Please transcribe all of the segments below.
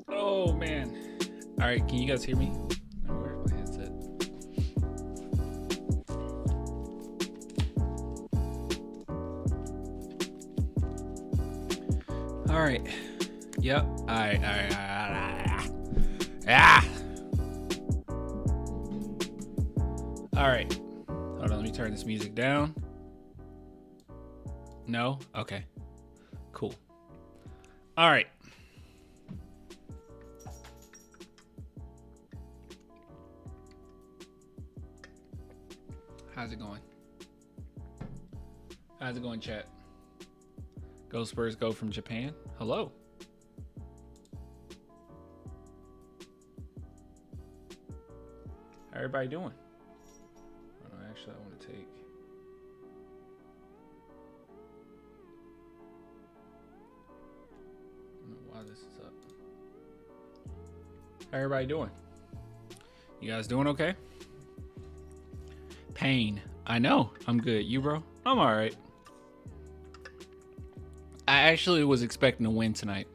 Oh man. All right, can you guys hear me? Oh, where's my headset? All right. Yep. All right. All right. Hold on, let me turn this music down. No? Okay. Cool. All right. How's it going? How's it going, chat? Go Spurs, go from Japan. Hello. How everybody doing? Oh, actually, I want to take. I don't know why this is up. How everybody doing? You guys doing okay? Pain. I know. I'm good. You, bro? I'm all right. I actually was expecting to win tonight.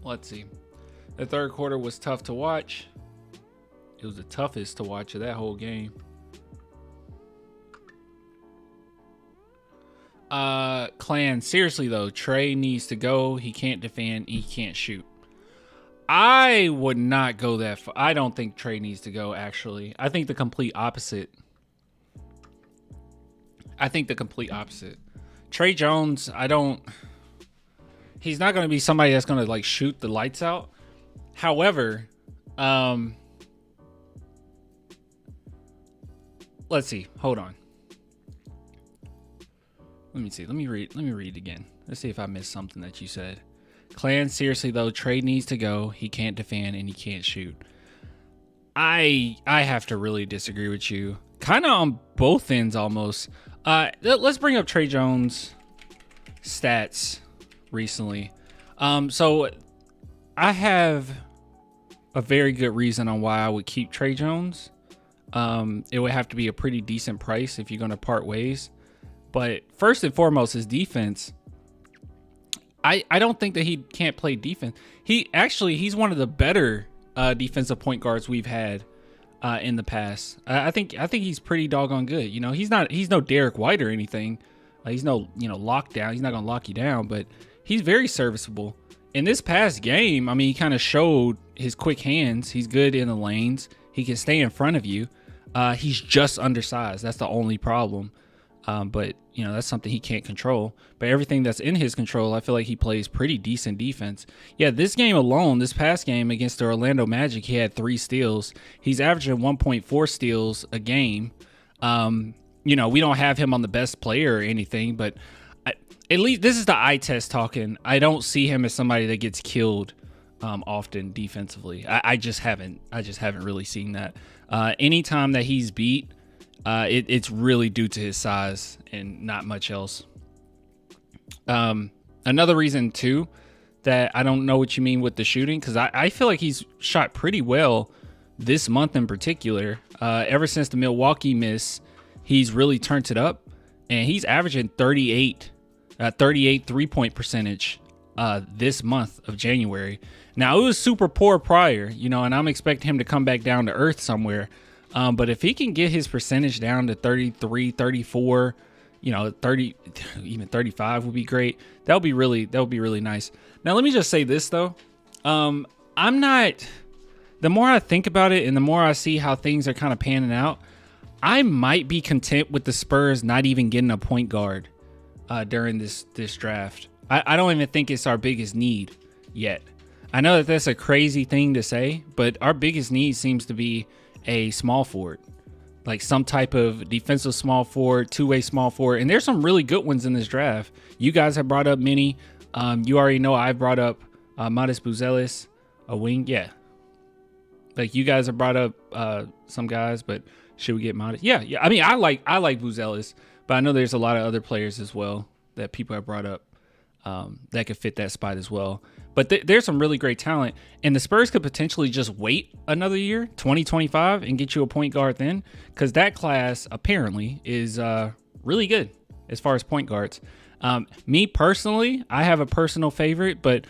Let's see. The third quarter was tough to watch. It was the toughest to watch of that whole game. Clan, seriously though, Trey needs to go. He can't defend. He can't shoot. I would not go that far. I don't think Trey needs to go, actually. I think the complete opposite. Trey Jones, he's not going to be somebody that's going to like shoot the lights out. However, let's see. Hold on. Let me see. Let me read it again. Let's see if I missed something that you said. Clan, seriously though, Trey needs to go. He can't defend and he can't shoot. I have to really disagree with you. Kind of on both ends almost. Let's bring up Trey Jones' stats recently. So I have a very good reason on why I would keep Trey Jones. It would have to be a pretty decent price if you're going to part ways. But first and foremost, his defense. I don't think that he can't play defense. He's one of the better defensive point guards we've had in the past. I think he's pretty doggone good. You know, he's no Derek White or anything. He's no lockdown. He's not gonna lock you down, but he's very serviceable. In this past game, I mean, he kind of showed his quick hands. He's good in the lanes. He can stay in front of you. He's just undersized. That's the only problem. But that's something he can't control. But everything that's in his control, I feel like he plays pretty decent defense. Yeah, this game alone, this past game against the Orlando Magic, he had 3 steals. He's averaging 1.4 steals a game. We don't have him on the best player or anything, but at least this is the eye test talking. I don't see him as somebody that gets killed often defensively. I just haven't really seen that. Anytime that he's beat, it's really due to his size and not much else. Another reason too that I don't know what you mean with the shooting, because I feel like he's shot pretty well this month in particular. Ever since the Milwaukee miss, he's really turned it up, and he's averaging 38 3-point percentage this month of January. Now it was super poor prior, and I'm expecting him to come back down to earth somewhere. But if he can get his percentage down to 33, 34, 30, even 35 would be great. That would be really nice. Now, let me just say this though. The more I think about it and the more I see how things are kind of panning out, I might be content with the Spurs not even getting a point guard during this draft. I don't even think it's our biggest need yet. I know that that's a crazy thing to say, but our biggest need seems to be a small forward, like some type of defensive small forward, two-way small forward. And there's some really good ones in this draft. You guys have brought up many. You already know I brought up Modest Buzelis, a wing. Yeah. Like you guys have brought up some guys, but should we get Modest? Yeah. I mean, I like Buzelis, but I know there's a lot of other players as well that people have brought up that could fit that spot as well. But there's some really great talent, and the Spurs could potentially just wait another year, 2025, and get you a point guard then, because that class apparently is really good as far as point guards. Me personally, I have a personal favorite, but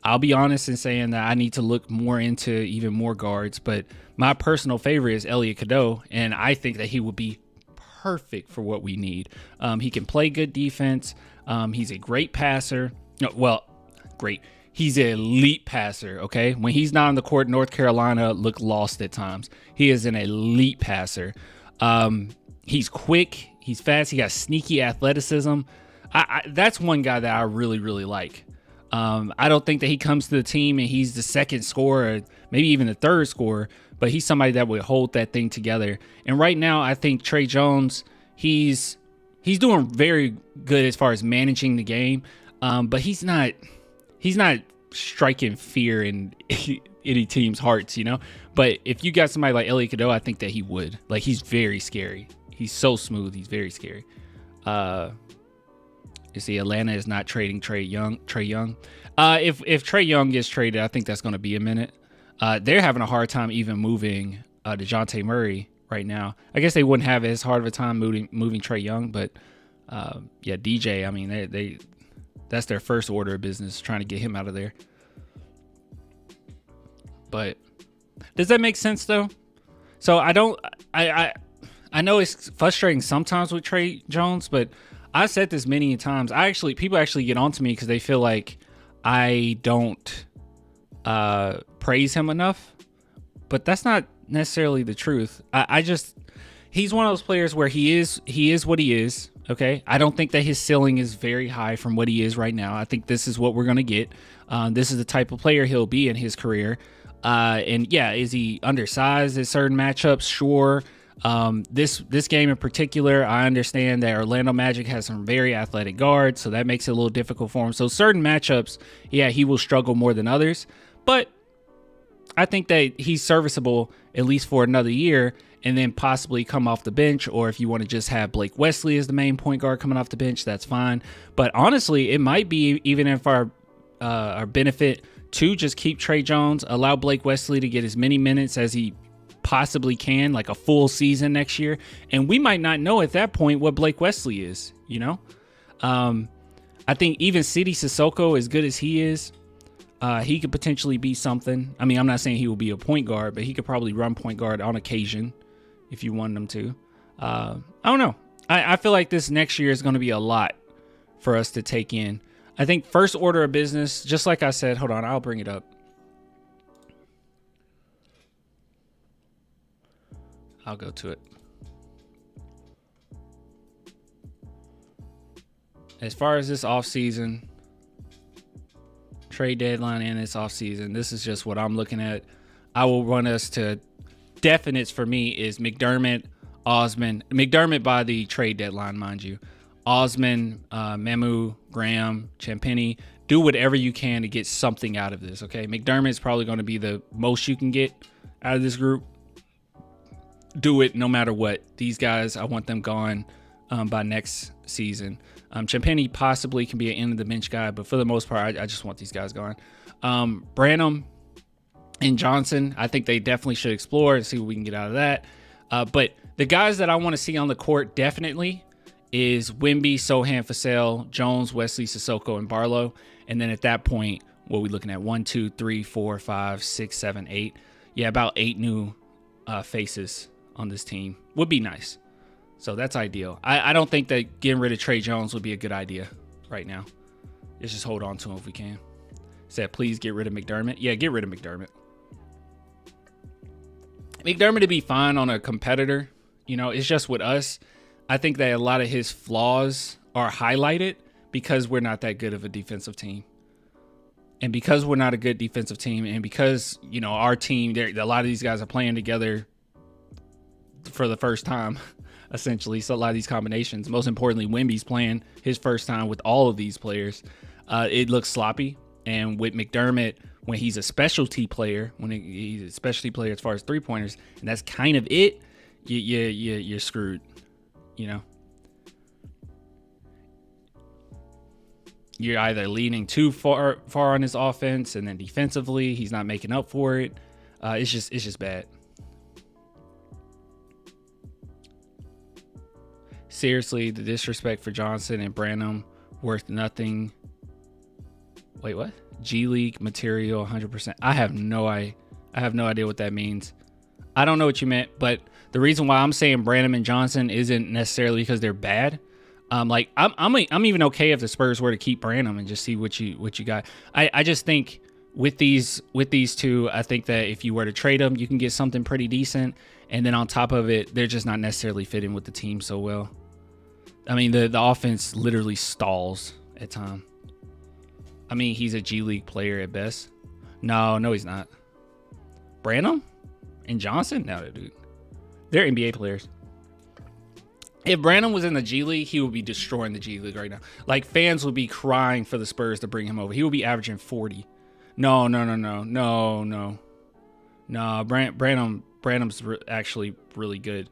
I'll be honest in saying that I need to look more into even more guards. But my personal favorite is Elliot Cadeau, and I think that he would be perfect for what we need. He can play good defense. He's a great passer. Well, great. He's an elite passer, okay? When he's not on the court, North Carolina look lost at times. He is an elite passer. He's quick. He's fast. He got sneaky athleticism. That's one guy that I really, really like. I don't think that he comes to the team and he's the second scorer, maybe even the third scorer, but he's somebody that would hold that thing together. And right now, I think Tre Jones, he's doing very good as far as managing the game, but he's not striking fear in any team's hearts, you know. But if you got somebody like Elliot Cadeau, I think that he would. Like, he's very scary. He's so smooth. He's very scary. You see, Atlanta is not trading Trae Young. If Trae Young gets traded, I think that's going to be a minute. They're having a hard time even moving DeJounte Murray right now. I guess they wouldn't have as hard of a time moving Trae Young, but yeah, DJ. I mean, they that's their first order of business, trying to get him out of there. But does that make sense though? So I know it's frustrating sometimes with Tre Jones, but I said this many times. People actually get on to me because they feel like I don't praise him enough, but that's not necessarily the truth. He's one of those players where he is what he is. Okay, I don't think that his ceiling is very high from what he is right now. I think this is what we're gonna get. This is the type of player he'll be in his career. And yeah, is he undersized in certain matchups? Sure. This game in particular, I understand that Orlando Magic has some very athletic guards, so that makes it a little difficult for him. So certain matchups, yeah, he will struggle more than others, but I think that he's serviceable at least for another year, and then possibly come off the bench. Or if you want to just have Blake Wesley as the main point guard coming off the bench, that's fine. But honestly, it might be even if our benefit to just keep Tre Jones, allow Blake Wesley to get as many minutes as he possibly can, like a full season next year, and we might not know at that point what Blake Wesley is, you know. I think even Sidi Sissoko, as good as he is, he could potentially be something. I mean, I'm not saying he will be a point guard, but he could probably run point guard on occasion if you wanted him to. I don't know. I feel like this next year is going to be a lot for us to take in. I think first order of business, just like I said, hold on, I'll bring it up. I'll go to it. As far as this offseason, trade deadline and this offseason, this is just what I'm looking at. I will run us to definites for me is McDermott, Osman. McDermott by the trade deadline, mind you. Osman, Memu, Graham, Champagnie. Do whatever you can to get something out of this, okay? McDermott is probably going to be the most you can get out of this group. Do it no matter what. These guys, I want them gone by next season. Champagnie possibly can be an end of the bench guy, but for the most part, I just want these guys gone. Branham and Johnson, I think they definitely should explore and see what we can get out of that. But the guys that I want to see on the court definitely is Wemby, Sohan, Vassell, Jones, Wesley, Sissoko, and Barlow. And then at that point, what are we looking at? 1, 2, 3, 4, 5, 6, 7, 8. Yeah, about 8 new faces on this team would be nice. So that's ideal. I don't think that getting rid of Tre Jones would be a good idea right now. Let's just hold on to him if we can. Said, please get rid of McDermott. Yeah, get rid of McDermott. McDermott would be fine on a competitor. You know, it's just with us. I think that a lot of his flaws are highlighted because we're not that good of a defensive team. And because we're not a good defensive team, and because, you know, our team, a lot of these guys are playing together for the first time, essentially. So a lot of these combinations, most importantly, Wemby's playing his first time with all of these players. It looks sloppy. And with McDermott, when he's a specialty player, when he's a specialty player as far as three-pointers, and that's kind of it, you're screwed, you know. You're either leaning too far on his offense, and then defensively, he's not making up for it. It's just bad. Seriously, the disrespect for Johnson and Branham worth nothing. Wait, what? G League material 100%. I have no idea what that means. I don't know what you meant, but the reason why I'm saying Branham and Johnson isn't necessarily because they're bad. Like I'm even okay if the Spurs were to keep Branham and just see what you got. I just think with these two, I think that if you were to trade them, you can get something pretty decent. And then on top of it, they're just not necessarily fitting with the team so well. I mean, the offense literally stalls at times. I mean, he's a G League player at best. No, he's not. Branham and Johnson? No, dude. They're NBA players. If Branham was in the G League, he would be destroying the G League right now. Like, fans would be crying for the Spurs to bring him over. He would be averaging 40. No. Branham's actually really good.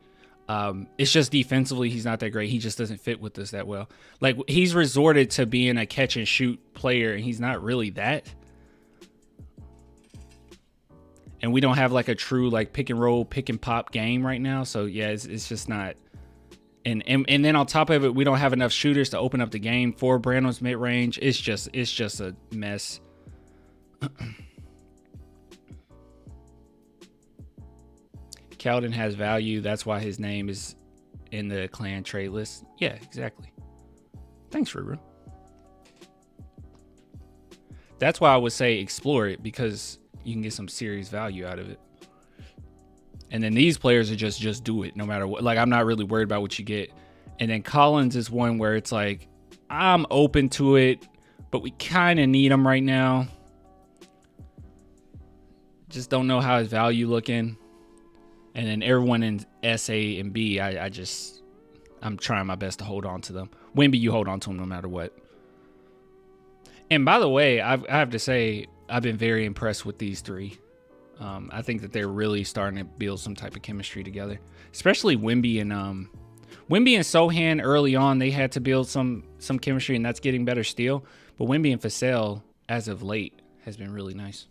It's just defensively, he's not that great. He just doesn't fit with us that well. Like, he's resorted to being a catch and shoot player, and he's not really that. And we don't have like a true like pick and roll, pick and pop game right now. So yeah, it's just not. And then on top of it, we don't have enough shooters to open up the game for Branham's mid range. It's just a mess. Keldon has value. That's why his name is in the clan trade list. Yeah, exactly. Thanks, Ruru. That's why I would say explore it, because you can get some serious value out of it. And then these players are just do it no matter what. Like, I'm not really worried about what you get. And then Collins is one where it's like, I'm open to it, but we kind of need him right now. Just don't know how his value looking. And then everyone in S, A, and B, I'm trying my best to hold on to them. Wemby, you hold on to him no matter what. And by the way, I have to say, I've been very impressed with these three. I think that they're really starting to build some type of chemistry together, especially Wemby and Sohan early on. They had to build some chemistry, and that's getting better still. But Wemby and Vassell, as of late, has been really nice.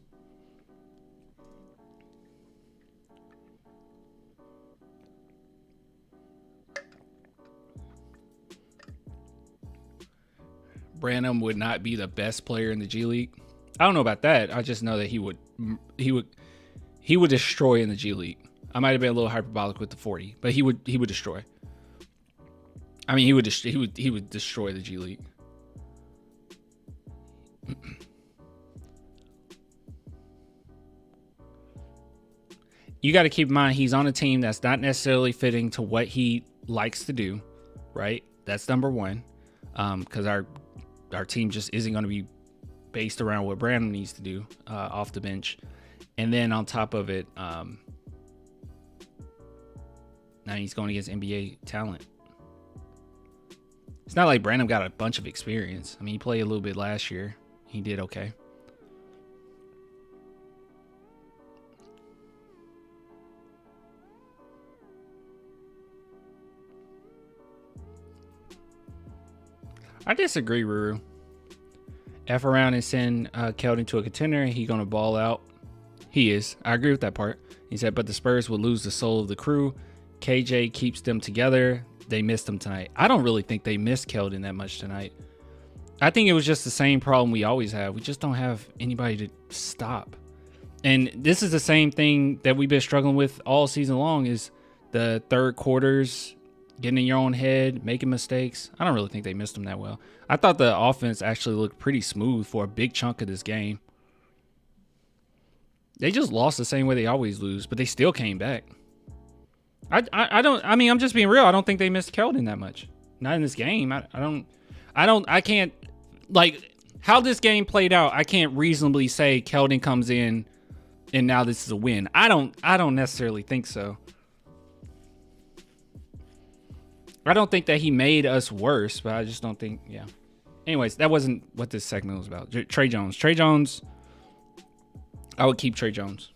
Branham would not be the best player in the G League. I don't know about that. I just know that he would destroy in the G League. I might have been a little hyperbolic with the 40, but he would destroy. I mean, he would destroy the G League. You got to keep in mind, he's on a team that's not necessarily fitting to what he likes to do, right? That's number one, because our team just isn't going to be based around what Brandon needs to do off the bench. And then on top of it, now he's going against NBA talent. It's not like Brandon got a bunch of experience. I mean, he played a little bit last year. He did okay. I disagree, Ruru. F around and send Keldon to a contender, he gonna ball out. He is. I agree with that part. He said, but the Spurs would lose the soul of the crew. KJ keeps them together. They missed him tonight. I don't really think they missed Keldon that much tonight. I think it was just the same problem we always have. We just don't have anybody to stop. And this is the same thing that we've been struggling with all season long, is the third quarters, getting in your own head, making mistakes. I don't really think they missed them that well. I thought the offense actually looked pretty smooth for a big chunk of this game. They just lost the same way they always lose, but they still came back. I mean, I'm just being real. I don't think they missed Keldon that much. Not in this game. I can't, like, how this game played out, I can't reasonably say Keldon comes in and now this is a win. I don't necessarily think so. I don't think that he made us worse, but I just don't think, yeah. Anyways, that wasn't what this segment was about. Trey Jones. I would keep Trey Jones.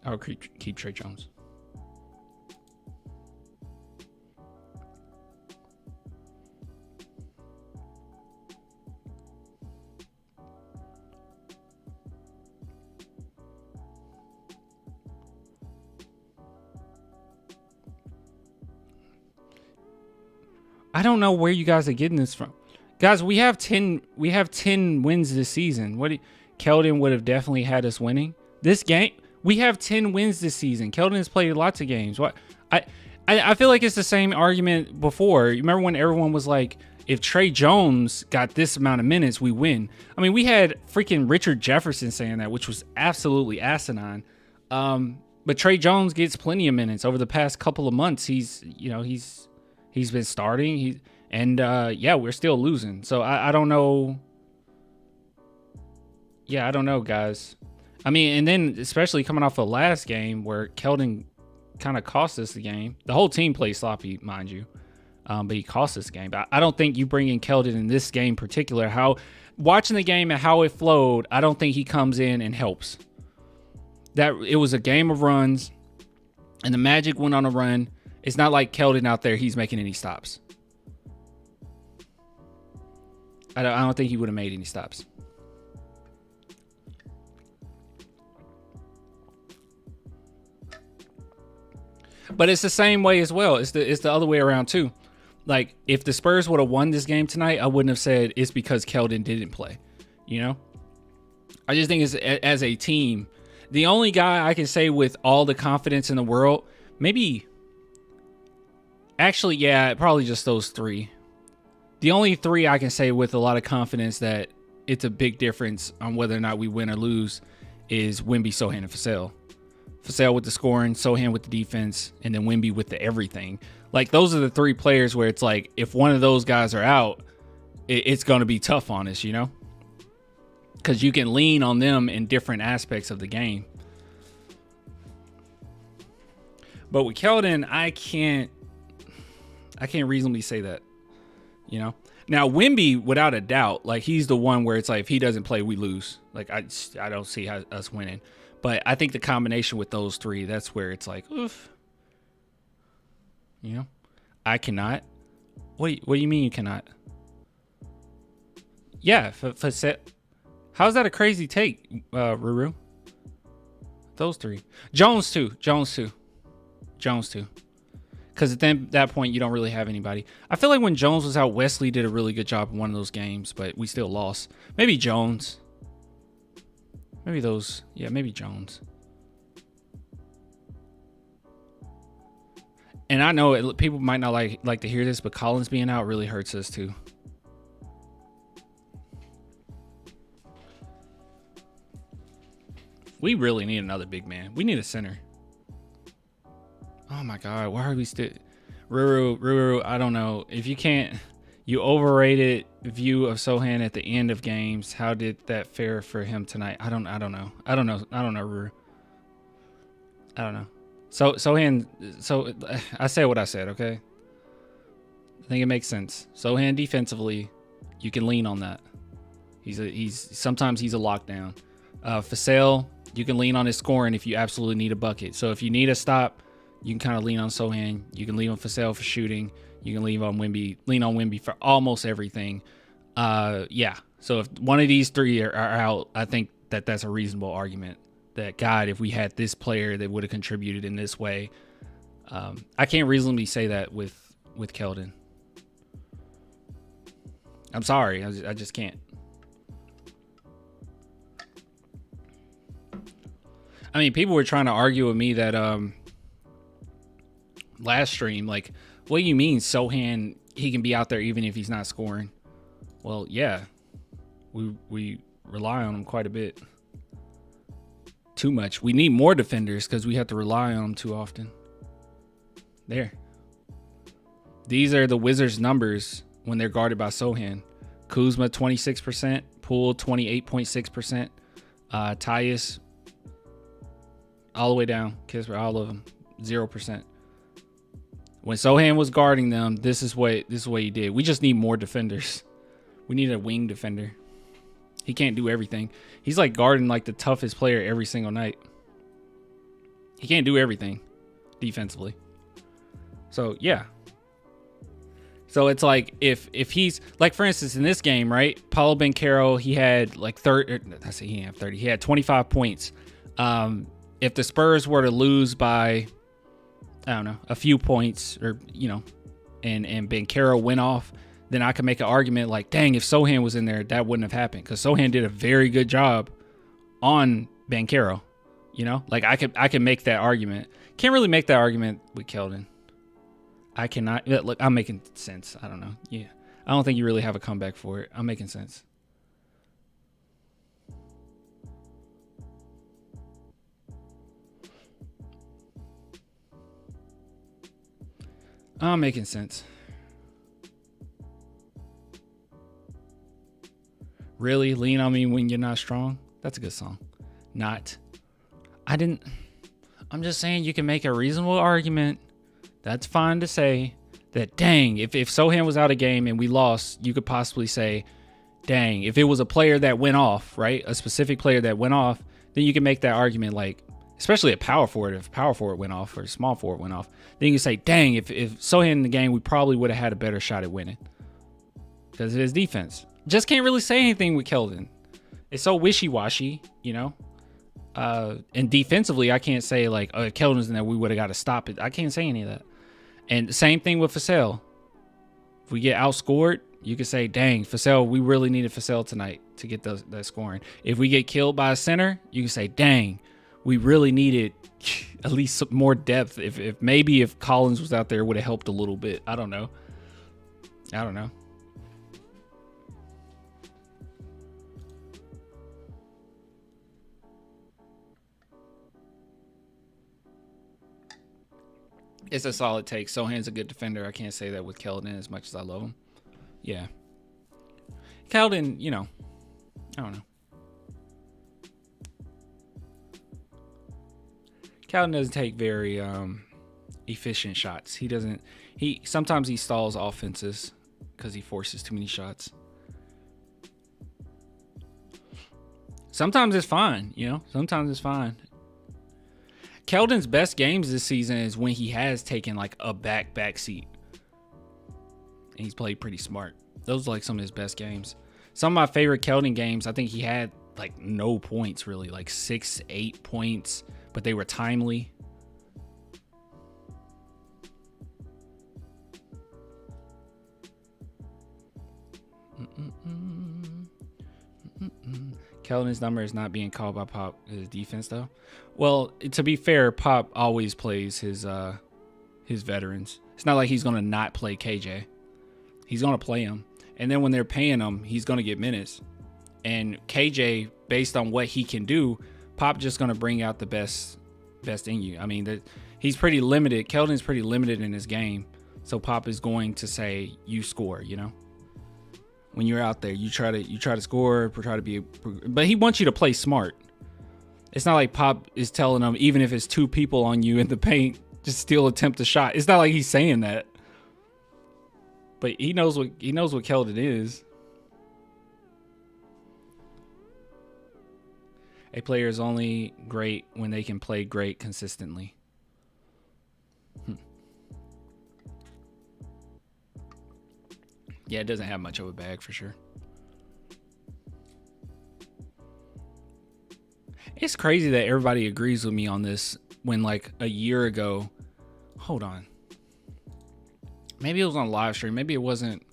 I would keep Trey Jones. I don't know where you guys are getting this from. Guys, we have 10 wins this season. Keldon would have definitely had us winning. This game, we have 10 wins this season. Keldon has played lots of games. I feel like it's the same argument before. You remember when everyone was like, if Trey Jones got this amount of minutes, we win. I mean, we had freaking Richard Jefferson saying that, which was absolutely asinine. But Trey Jones gets plenty of minutes over the past couple of months. He's been starting. We're still losing. So I don't know. Yeah, I don't know, guys. I mean, and then especially coming off the last game where Keldon kind of cost us the game. The whole team played sloppy, mind you. But he cost us the game. But I don't think you bring in Keldon in this game in particular. Watching the game and how it flowed, I don't think he comes in and helps. That it was a game of runs, and the Magic went on a run. It's not like Keldon out there, he's making any stops. I don't think he would have made any stops. But it's the same way as well. It's the other way around too. Like, if the Spurs would have won this game tonight, I wouldn't have said it's because Keldon didn't play. You know? I just think as a team, the only guy I can say with all the confidence in the world, maybe... Actually, yeah, probably just those three. The only three I can say with a lot of confidence that it's a big difference on whether or not we win or lose is Wemby, Sohan, and Vassell. Vassell with the scoring, Sohan with the defense, and then Wemby with the everything. Like, those are the three players where it's like, if one of those guys are out, it's going to be tough on us, you know? Because you can lean on them in different aspects of the game. But with Keldon, I can't reasonably say that, you know? Now, Wemby, without a doubt, like, he's the one where it's like, if he doesn't play, we lose. Like, I don't see us winning. But I think the combination with those three, that's where it's like, oof. You know? I cannot. What do you mean you cannot? Yeah, how's that a crazy take, Ruru? Those three. Jones too. Because at that point, you don't really have anybody. I feel like when Jones was out, Wesley did a really good job in one of those games, but we still lost. Maybe Jones. Maybe Jones. And I know people might not like to hear this, but Collins being out really hurts us too. We really need another big man. We need a center. Oh my God, why are we still... Ruru, I don't know. If you can't... You overrated view of Sohan at the end of games. How did that fare for him tonight? I don't know, Ruru. I don't know. Sohan, I said what I said, okay? I think it makes sense. Sohan defensively, you can lean on that. Sometimes he's a lockdown. Vassell, you can lean on his scoring if you absolutely need a bucket. So if you need a stop, you can kind of lean on Sohan. You can lean on Vassell for shooting. You can lean on Wemby for almost everything. Yeah. So if one of these three are out, I think that's a reasonable argument. That, God, if we had this player that would have contributed in this way. I can't reasonably say that with Keldon. I'm sorry. I just can't. I mean, people were trying to argue with me that last stream, like, what do you mean Sohan, he can be out there even if he's not scoring? Well, yeah. We rely on him quite a bit. Too much. We need more defenders because we have to rely on them too often. There. These are the Wizards' numbers when they're guarded by Sohan. Kuzma, 26%. Poole, 28.6%. Tyus, all the way down. Kisper, all of them, 0%. When Sohan was guarding them, this is what he did. We just need more defenders. We need a wing defender. He can't do everything. He's like guarding like the toughest player every single night. He can't do everything defensively. So yeah. So it's like if he's like, for instance, in this game, right? Paulo Banchero, he had like 30. I say he didn't have 30. He had 25 points. If the Spurs were to lose by, I don't know, a few points, or and Banchero went off, then I could make an argument like, dang, if Sohan was in there, that wouldn't have happened, because Sohan did a very good job on Banchero. You know, like I could make that argument. Can't really make that argument with Keldon. I cannot. Look, I'm making sense. I don't know. Yeah, I don't think you really have a comeback for it. I'm making sense. I'm making sense. Really? Lean on me when you're not strong? That's a good song. Not. I'm just saying you can make a reasonable argument. That's fine to say that, dang, if Sohan was out of game and we lost, you could possibly say, dang, if it was a player that went off, right? A specific player that went off, then you can make that argument, like, especially a power forward. If power forward went off or small forward went off, then you can say, dang, if Sohan in the game, we probably would have had a better shot at winning because of his defense. Just can't really say anything with Keldon. It's so wishy-washy, you know? And defensively, I can't say like, oh, if Keldon's in there, we would have got to stop it. I can't say any of that. And the same thing with Vassell. If we get outscored, you could say, dang, Vassell, we really needed Vassell tonight to get that scoring. If we get killed by a center, you can say, dang, we really needed at least some more depth. If maybe if Collins was out there, it would have helped a little bit. I don't know. It's a solid take. Sohan's a good defender. I can't say that with Keldon as much as I love him. Yeah. Keldon, you know, I don't know. Keldon doesn't take very efficient shots. Sometimes he stalls offenses because he forces too many shots. Sometimes it's fine, you know. Sometimes it's fine. Keldon's best games this season is when he has taken like a back seat. And he's played pretty smart. Those are like some of his best games. Some of my favorite Keldon games, I think he had like no points really, like 6-8 points, but they were timely. Keldon's number is not being called by Pop. His defense, though. Well, to be fair, Pop always plays his veterans. It's not like he's gonna not play KJ. He's gonna play him, and then when they're paying him, he's gonna get minutes. And KJ, based on what he can do, Pop just gonna bring out the best in you. I mean, he's pretty limited. Keldon's pretty limited in his game, so Pop is going to say, "You score," you know. When you're out there, you try to score, try to be, but he wants you to play smart. It's not like Pop is telling him, even if it's two people on you in the paint, just still attempt a shot. It's not like he's saying that. But he knows what Keldon is. A player is only great when they can play great consistently. Yeah, it doesn't have much of a bag for sure. It's crazy that everybody agrees with me on this when like a year ago. Hold on. Maybe it was on live stream. Maybe it wasn't.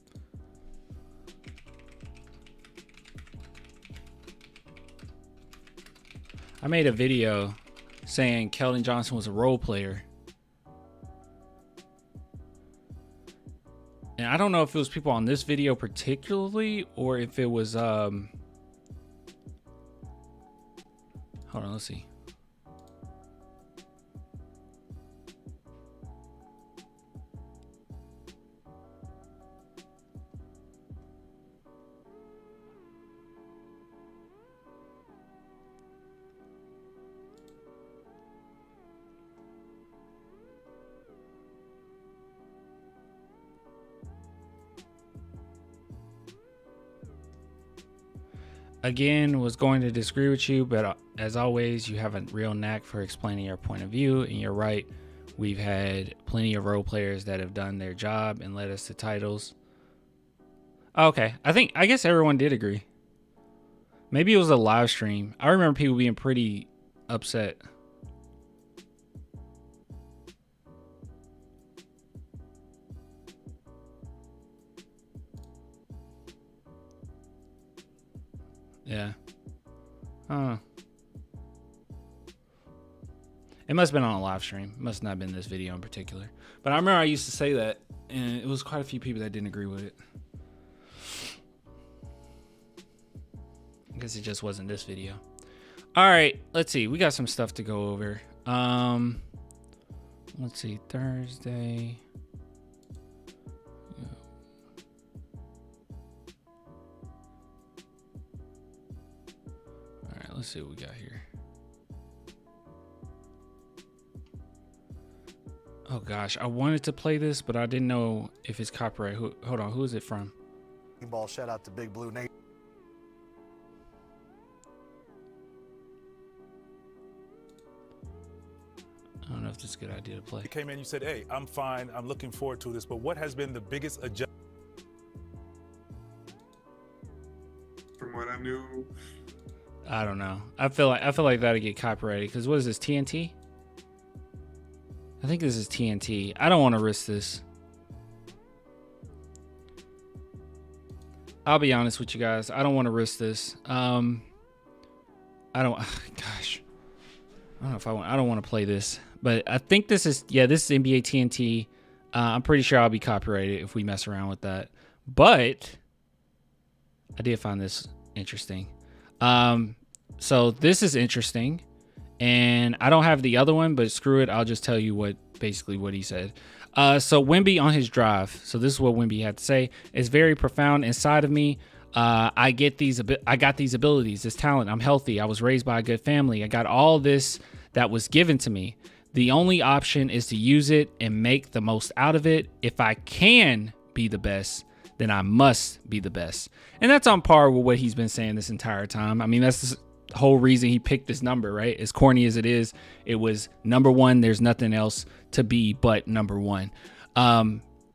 I made a video saying Keldon Johnson was a role player. And I don't know if it was people on this video particularly or if it was hold on, let's see. Again, was going to disagree with you, but as always, you have a real knack for explaining your point of view, and you're right. We've had plenty of role players that have done their job and led us to titles. Okay, I guess everyone did agree. Maybe it was a live stream. I remember people being pretty upset. Yeah. It must have been on a live stream. It must not have been this video in particular. But I remember I used to say that, and it was quite a few people that didn't agree with it. I guess it just wasn't this video. All right, let's see. We got some stuff to go over. Let's see. Thursday. All right, let's see what we got here. Oh gosh, I wanted to play this, but I didn't know if it's copyright. Hold on, who is it from? Ball, shout out to Big Blue Nate. I don't know if this is a good idea to play. You came in, you said, hey, I'm fine, I'm looking forward to this, but what has been the biggest adjustment? From what I knew. I don't know. I feel like that'd get copyrighted because what is this, TNT? I think this is TNT. I don't want to risk this. I'll be honest with you guys. I don't want to risk this. I don't. Gosh, I don't know if I want. I don't want to play this. But I think this is. Yeah, this is NBA TNT. I'm pretty sure I'll be copyrighted if we mess around with that. But I did find this interesting. So this is interesting. And I don't have the other one, but screw it. I'll just tell you basically what he said. So Wemby on his drive. So this is what Wemby had to say. It's very profound inside of me. I got these abilities, this talent. I'm healthy. I was raised by a good family. I got all this that was given to me. The only option is to use it and make the most out of it. If I can be the best, then I must be the best. And that's on par with what he's been saying this entire time. I mean, that's the whole reason he picked this number, right? As corny as it is, it was number one. There's nothing else to be but number one.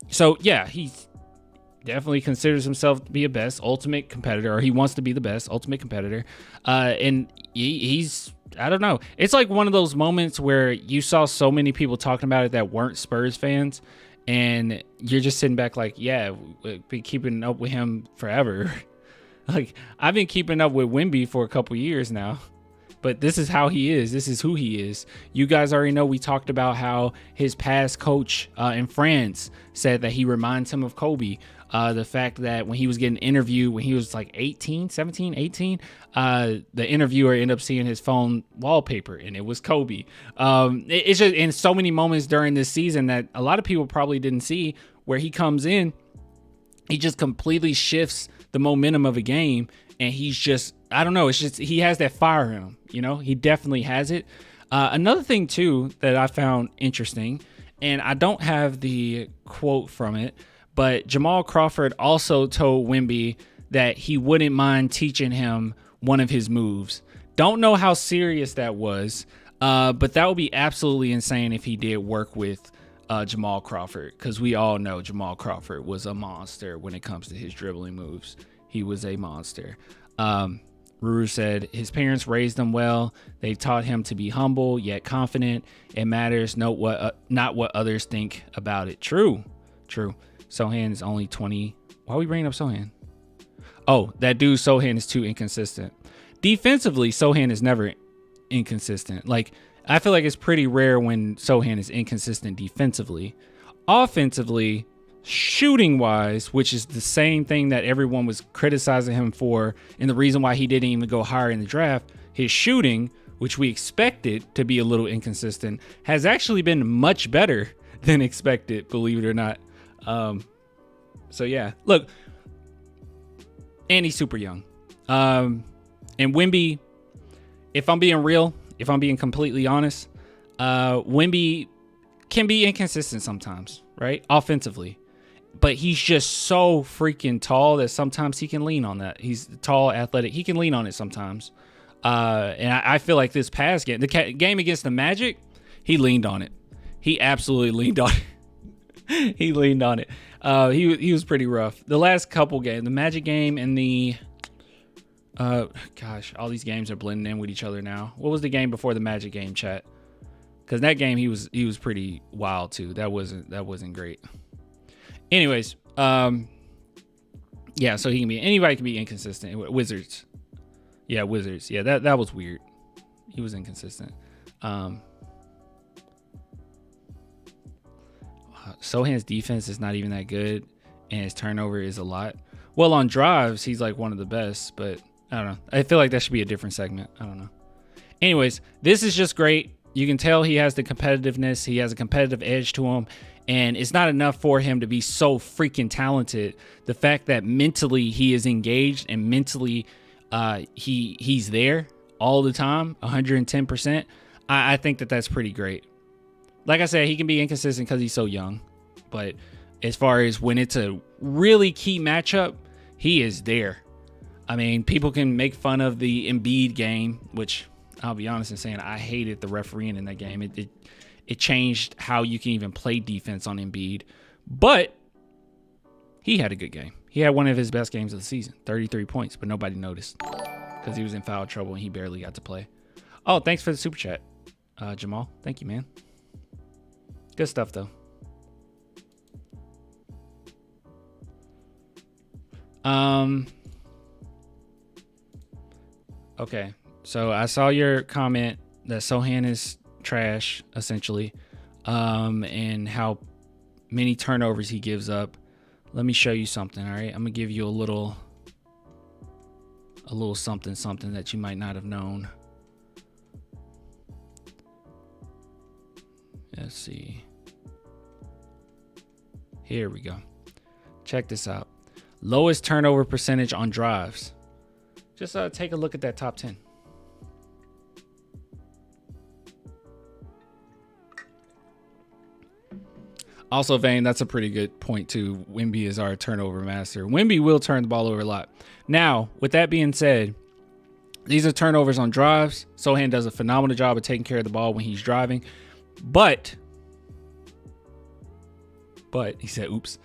So yeah, he definitely considers himself to be a best ultimate competitor, or he wants to be the best ultimate competitor. And he's, I don't know. It's like one of those moments where you saw so many people talking about it that weren't Spurs fans, and you're just sitting back like, yeah, we've been keeping up with him forever. Like, I've been keeping up with Wemby for a couple years now, but this is how he is. This is who he is. You guys already know we talked about how his past coach in France said that he reminds him of Kobe. The fact that when he was getting interviewed, when he was like 18, 17, 18, the interviewer ended up seeing his phone wallpaper and it was Kobe. It's just in so many moments during this season that a lot of people probably didn't see, where he comes in, he just completely shifts the momentum of a game, and he's just, I don't know, it's just, he has that fire in him, you know, he definitely has it. Another thing too that I found interesting, and I don't have the quote from it, but Jamal Crawford also told Wemby that he wouldn't mind teaching him one of his moves. Don't know how serious that was, but that would be absolutely insane if he did work with Jamal Crawford, because we all know Jamal Crawford was a monster when it comes to his dribbling moves. He was a monster. Ruru said his parents raised him well. They taught him to be humble yet confident. It matters not what others think about it. True. Sohan is only 20. Why are we bringing up Sohan? Oh, that dude Sohan is too inconsistent. Defensively, Sohan is never inconsistent. Like, I feel like it's pretty rare when Sohan is inconsistent defensively. Offensively, shooting wise, which is the same thing that everyone was criticizing him for, and the reason why he didn't even go higher in the draft, his shooting, which we expected to be a little inconsistent, has actually been much better than expected, believe it or not. So yeah, look, and he's super young. And Wemby, if I'm being real, if I'm being completely honest, Wemby can be inconsistent sometimes, right? Offensively. But he's just so freaking tall that sometimes he can lean on that. He's tall, athletic. He can lean on it sometimes. And I feel like this past game, the game against the Magic, he leaned on it. He absolutely leaned on it. He leaned on it. He was pretty rough. The last couple games, the Magic game and the gosh, all these games are blending in with each other now. What was the game before the Magic game, chat? Because that game he was pretty wild too. That wasn't great. Anyways, yeah, so anybody can be inconsistent. Wizards. Yeah, Wizards. Yeah, that was weird. He was inconsistent. Sohan's defense is not even that good, and his turnover is a lot. Well, on drives, he's like one of the best, but I don't know. I feel like that should be a different segment. I don't know. Anyways, this is just great. You can tell he has the competitiveness. He has a competitive edge to him, and it's not enough for him to be so freaking talented. The fact that mentally he is engaged and mentally he's there all the time, 110%. I think that's pretty great. Like I said, he can be inconsistent because he's so young, but as far as when it's a really key matchup, he is there. I mean, people can make fun of the Embiid game, which I'll be honest in saying I hated the refereeing in that game. It changed how you can even play defense on Embiid, but he had a good game. He had one of his best games of the season, 33 points, but nobody noticed because he was in foul trouble and he barely got to play. Oh, thanks for the super chat, Jamal. Thank you, man. Good stuff, though. Okay, so I saw your comment that Sohan is trash, essentially, and how many turnovers he gives up. Let me show you something, all right? I'm gonna give you a little something that you might not have known. Let's see. Here we go. Check this out. Lowest turnover percentage on drives. Just take a look at that top 10. Also, Vane, that's a pretty good point too. Wemby is our turnover master. Wemby will turn the ball over a lot. Now, with that being said, these are turnovers on drives. Sohan does a phenomenal job of taking care of the ball when he's driving. But he said, oops.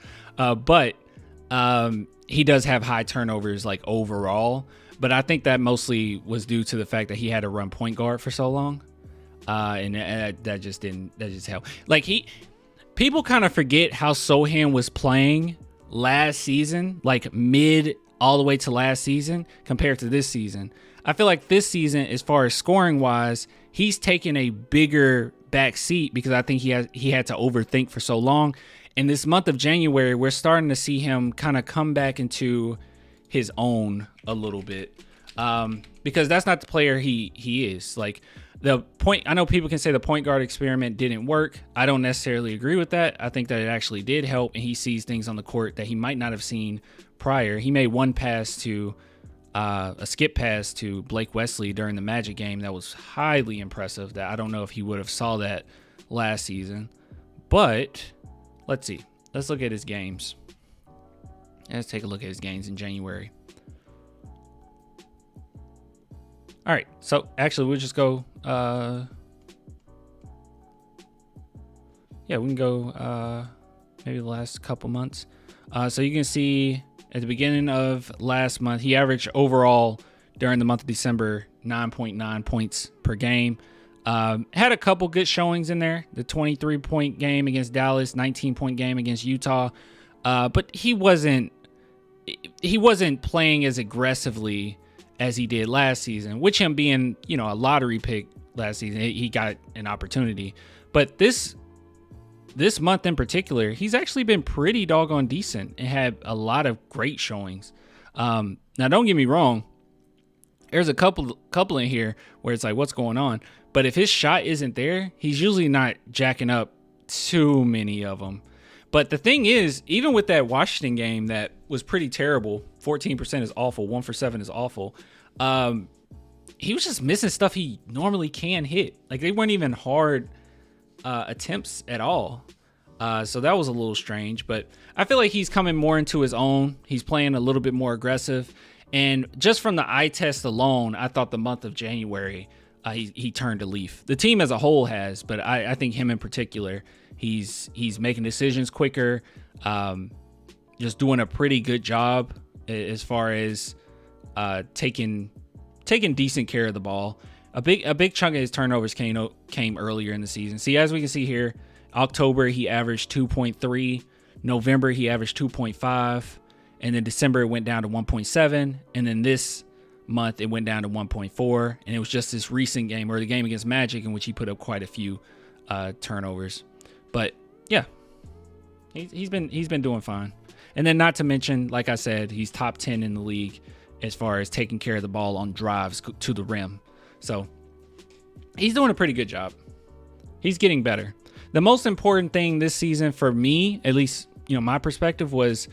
He does have high turnovers like overall. But I think that mostly was due to the fact that he had to run point guard for so long. And that just helped. Like people kind of forget how Sohan was playing last season, like mid all the way to last season compared to this season. I feel like this season, as far as scoring wise, he's taken a bigger back seat because I think he had to overthink for so long. In this month of January, we're starting to see him kind of come back into his own a little bit, because that's not the player he is. Like the point, I know people can say the point guard experiment didn't work. I don't necessarily agree with that. I think that it actually did help, and he sees things on the court that he might not have seen prior. He made one pass to a skip pass to Blake Wesley during the Magic game that was highly impressive, that I don't know if he would have saw that last season. But let's see. Let's look at his games. Let's take a look at his games in January. All right. So actually, we'll just go. We can go maybe the last couple months. So you can see at the beginning of last month, he averaged overall during the month of December 9.9 points per game. Had a couple good showings in there. The 23-point game against Dallas, 19-point game against Utah. But he wasn't playing as aggressively as he did last season, which him being, a lottery pick last season, he got an opportunity. But this month in particular, he's actually been pretty doggone decent and had a lot of great showings. Now, don't get me wrong. There's a couple in here where it's like, what's going on? But if his shot isn't there, he's usually not jacking up too many of them. But the thing is, even with that Washington game that was pretty terrible, 14% is awful, 1 for 7 is awful. He was just missing stuff he normally can hit. Like they weren't even hard attempts at all. So that was a little strange, but I feel like he's coming more into his own. He's playing a little bit more aggressive. And just from the eye test alone, I thought the month of January, he turned a leaf. The team as a whole has, but I think him in particular, he's making decisions quicker, just doing a pretty good job as far as taking decent care of the ball. A big chunk of his turnovers came earlier in the season. See, as we can see here, October he averaged 2.3, November he averaged 2.5, and then December it went down to 1.7, and then this month, it went down to 1.4. And it was just this recent game, or the game against Magic, in which he put up quite a few turnovers. But yeah, he's been doing fine. And then not to mention, like I said, he's top 10 in the league as far as taking care of the ball on drives to the rim. So he's doing a pretty good job. He's getting better. The most important thing this season for me, at least, my perspective, was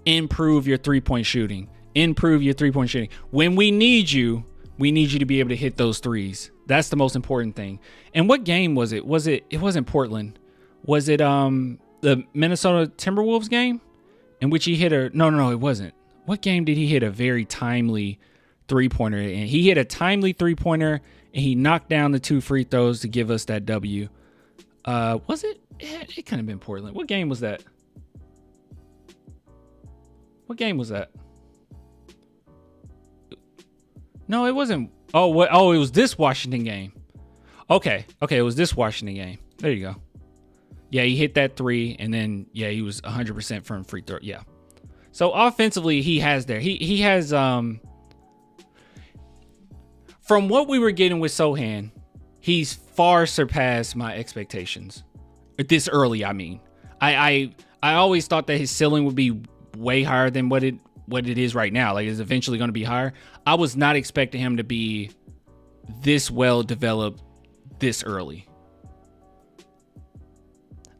improve your three-point shooting. Improve your three-point shooting. When we need you to be able to hit those threes. That's the most important thing. And what game was it? It wasn't Portland. Was it the Minnesota Timberwolves game in which he hit no, it wasn't. What game did he hit a very timely three-pointer? And he hit a timely three-pointer and he knocked down the 2 free throws to give us that W. Was it? It couldn't have been Portland. What game was that? What game was that? No, it wasn't. Oh, it was this Washington game. Okay, it was this Washington game. There you go. Yeah, he hit that 3, and then he was 100% from free throw. Yeah. So offensively, he has there. He has from what we were getting with Sohan, he's far surpassed my expectations. This early, I mean. I always thought that his ceiling would be way higher than what it is right now. Like, it's eventually going to be higher. I was not expecting him to be this well developed this early.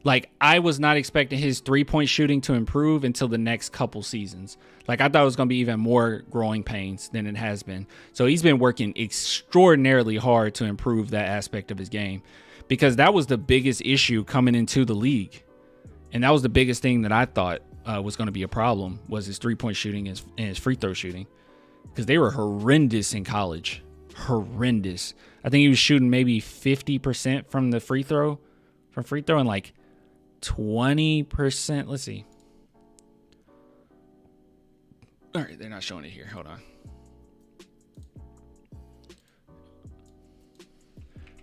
Like, I was not expecting his three-point shooting to improve until the next couple seasons. Like, I thought it was going to be even more growing pains than it has been. So he's been working extraordinarily hard to improve that aspect of his game, because that was the biggest issue coming into the league. And that was the biggest thing that I thought was going to be a problem, was his three-point shooting and his free throw shooting, because they were horrendous in college. Horrendous. I think he was shooting maybe 50% from the free throw, and like 20%. Let's see. All right, they're not showing it here. Hold on.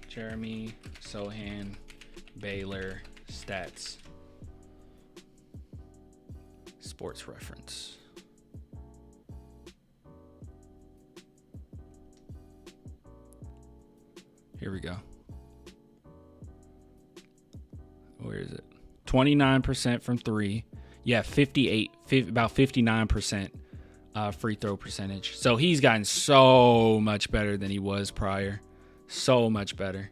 Jeremy Sohan, Baylor stats. Sports Reference. Here we go. Where is it? 29% from 3. Yeah, about 59% free throw percentage. So he's gotten so much better than he was prior. So much better.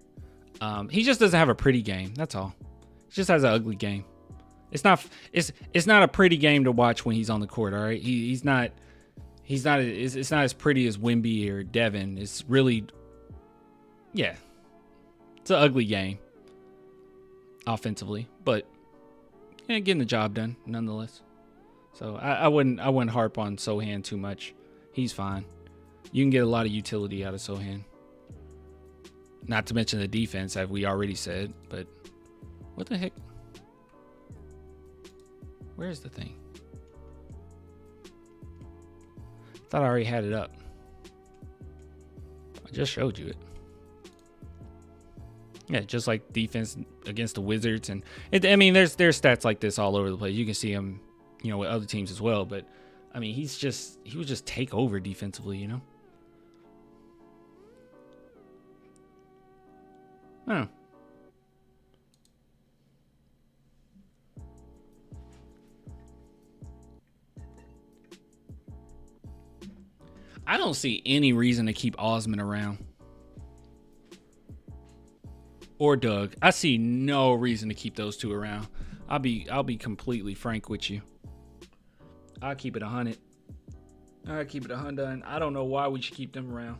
He just doesn't have a pretty game. That's all. He just has an ugly game. It's not a pretty game to watch when he's on the court. All right, it's not as pretty as Wemby or Devin. It's really, it's an ugly game offensively, but getting the job done nonetheless. So I wouldn't harp on Sohan too much. He's fine. You can get a lot of utility out of Sohan. Not to mention the defense, as we already said. But what the heck? Where's the thing? Thought I already had it up. I just showed you it. Yeah, just like defense against the Wizards, and there's stats like this all over the place. You can see him, with other teams as well. But I mean, he would just take over defensively, I don't know. I don't see any reason to keep Osman around. Or Doug. I see no reason to keep those two around. I'll be completely frank with you. I'll keep it 100. I'll keep it 100. I don't know why we should keep them around.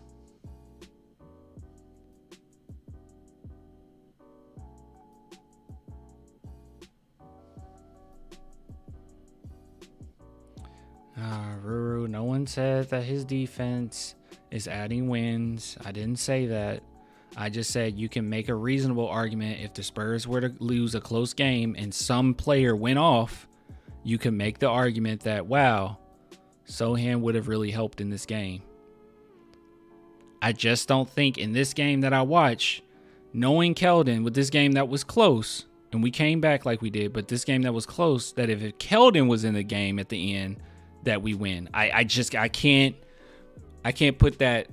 Ruru, no one said that his defense is adding wins. I didn't say that. I just said you can make a reasonable argument if the Spurs were to lose a close game and some player went off, you can make the argument that, wow, Sohan would have really helped in this game. I just don't think in this game that I watched, knowing Keldon with this game that was close, and we came back like we did, but this game that was close, that if Keldon was in the game at the end, that we win. I I can't put that.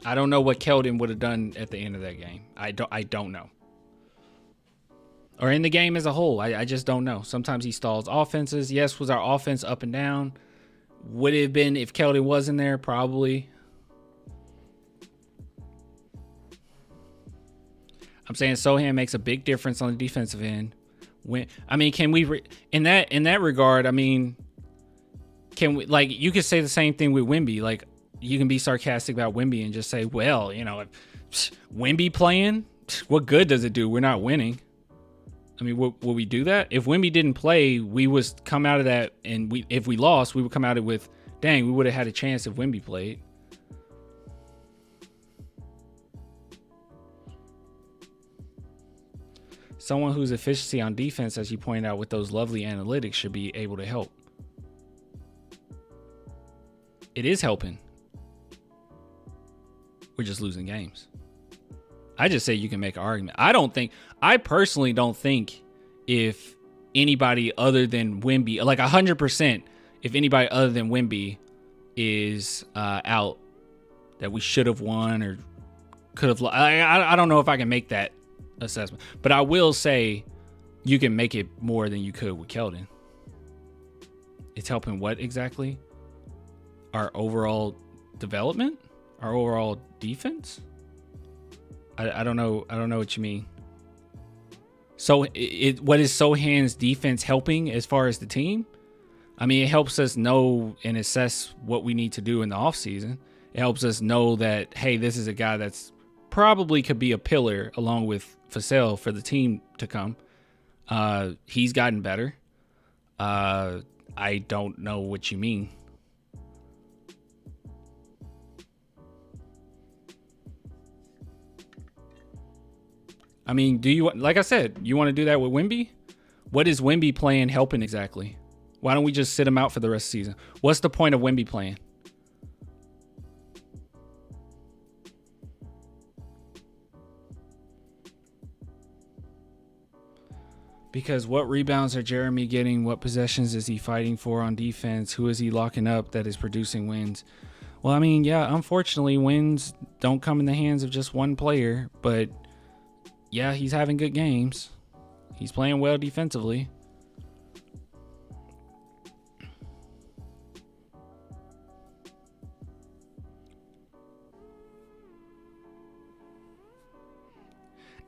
I don't know what Keldon would have done at the end of that game. I don't know. Or in the game as a whole. I just don't know. Sometimes he stalls offenses. Yes, was our offense up and down? Would it have been if Keldon wasn't there? Probably. I'm saying Sohan makes a big difference on the defensive end. Can we in that regard? I mean, can we, like, you could say the same thing with Wemby. Like, you can be sarcastic about Wemby and just say, well, you know, if Wemby playing, what good does it do? We're not winning. I mean, will we do that? If Wemby didn't play, we would come out of that, and if we lost, we would come out of it with, dang, we would have had a chance if Wemby played. Someone whose efficiency on defense, as you point out with those lovely analytics, should be able to help. It is helping. We're just losing games. I just say you can make an argument. I personally don't think if anybody other than Wemby, like 100%, if anybody other than Wemby is out, that we should have won or could have. I don't know if I can make that assessment, but I will say you can make it more than you could with Keldon. It's helping what exactly? Our overall development? Our overall defense? I don't know. I don't know what you mean. So what is Sohan's defense helping as far as the team? I mean, it helps us know and assess what we need to do in the offseason. It helps us know that, hey, this is a guy that's probably could be a pillar along with Vassell for the team to come. He's gotten better. I don't know what you mean. I mean, do you, like I said, you want to do that with Wemby? What is Wemby playing helping exactly? Why don't we just sit him out for the rest of the season? What's the point of Wemby playing? Because what rebounds are Jeremy getting? What possessions is he fighting for on defense? Who is he locking up that is producing wins? Well, I mean, yeah, unfortunately, wins don't come in the hands of just one player, but yeah, he's having good games. He's playing well defensively.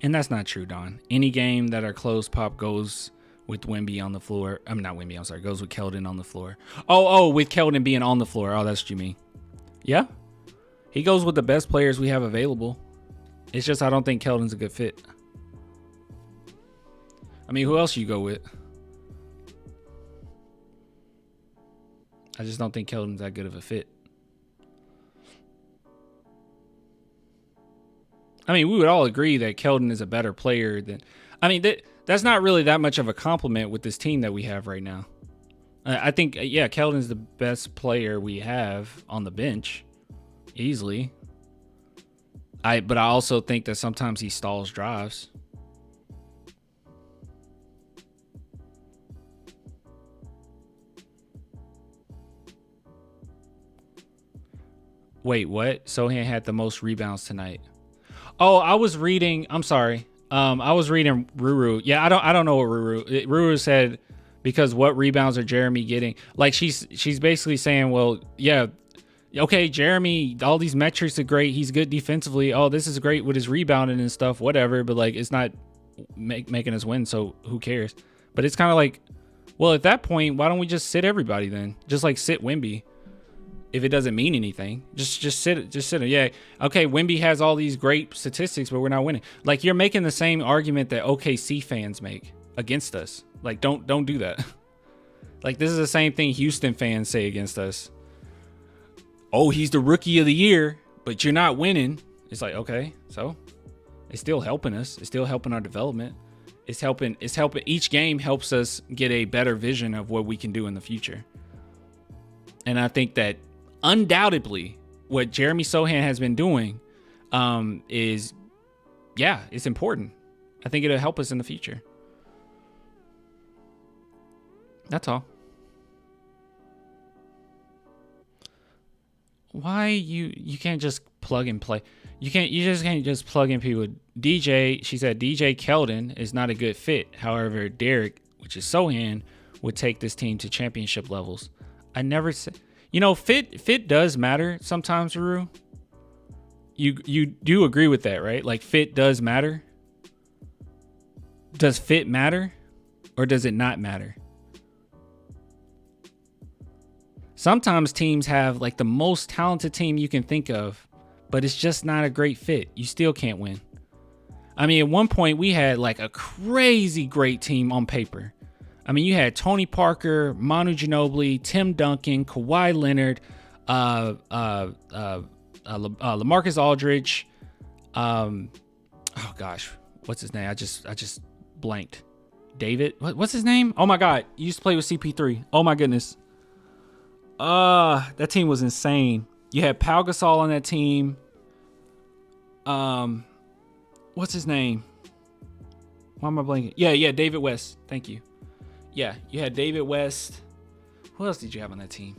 And that's not true, Don. Any game that our close pop goes with Wemby on the floor. I'm not Wemby, I'm sorry. Goes with Keldon on the floor. Oh, with Keldon being on the floor. Oh, that's what you mean. Yeah. He goes with the best players we have available. It's just I don't think Keldon's a good fit. I mean, who else you go with? I just don't think Keldon's that good of a fit. I mean, we would all agree that Keldon is a better player than... I mean, that's not really that much of a compliment with this team that we have right now. I think, yeah, Keldon's the best player we have on the bench. Easily. But I also think that sometimes he stalls drives. Wait, what? Sohan had the most rebounds tonight. Oh, I was reading. I'm sorry. I was reading Ruru. Yeah, I don't know what Ruru said, because what rebounds are Jeremy getting? Like she's basically saying, well, yeah, okay, Jeremy, all these metrics are great. He's good defensively. Oh, this is great with his rebounding and stuff, whatever. But like, it's not making us win. So who cares? But it's kind of like, well, at that point, why don't we just sit everybody then? Just like sit Wemby. If it doesn't mean anything, just sit it. Yeah. Okay. Wemby has all these great statistics, but we're not winning. Like, you're making the same argument that OKC fans make against us. Like, don't do that. Like, this is the same thing Houston fans say against us. Oh, he's the rookie of the year, but you're not winning. It's like, okay, so it's still helping us. It's still helping our development. It's helping. Each game helps us get a better vision of what we can do in the future. And I think that undoubtedly what Jeremy Sohan has been doing is, yeah, it's important. I think it'll help us in the future. That's all. Why you can't just plug and play? You can't just plug in people. DJ, she said DJ Keldon is not a good fit. However, Derek, which is Sohan, would take this team to championship levels. I never said, fit does matter sometimes, Ruru. You do agree with that, right? Like fit does matter. Does fit matter or does it not matter? Sometimes teams have like the most talented team you can think of, but it's just not a great fit. You still can't win. I mean, at one point we had like a crazy great team on paper. I mean, you had Tony Parker, Manu Ginobili, Tim Duncan, Kawhi Leonard, LaMarcus Aldridge. Oh gosh, what's his name? I just blanked. David. What's his name? Oh my God, he used to play with CP3. Oh my goodness. That team was insane. You had Pau Gasol on that team. What's his name? Why am I blanking? Yeah, David West. Thank you. Yeah, you had David West. Who else did you have on that team?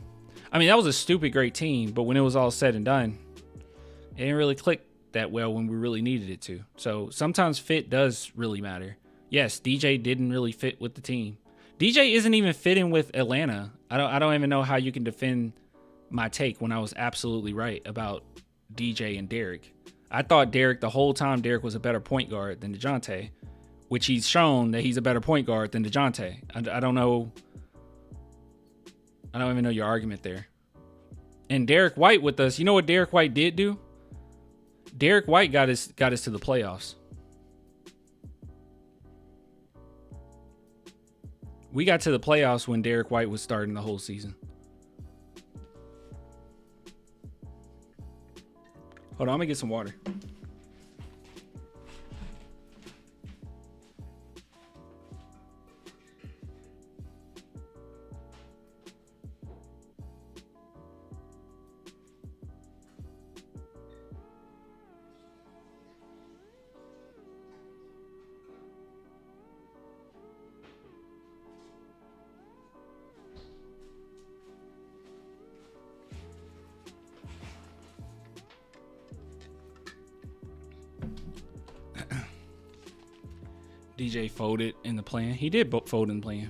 I mean, that was a stupid great team, but when it was all said and done, it didn't really click that well when we really needed it to. So sometimes fit does really matter. Yes, DJ didn't really fit with the team. DJ isn't even fitting with Atlanta. I don't even know how you can defend my take when I was absolutely right about DJ and Derek. I thought the whole time Derek was a better point guard than DeJounte, which he's shown that he's a better point guard than DeJounte. I don't know. I don't even know your argument there. And Derek White with us. You know what Derek White did do? Derek White got us to the playoffs. We got to the playoffs when Derek White was starting the whole season. Hold on, I'm gonna get some water. DJ folded in the plan. He did fold in the plan.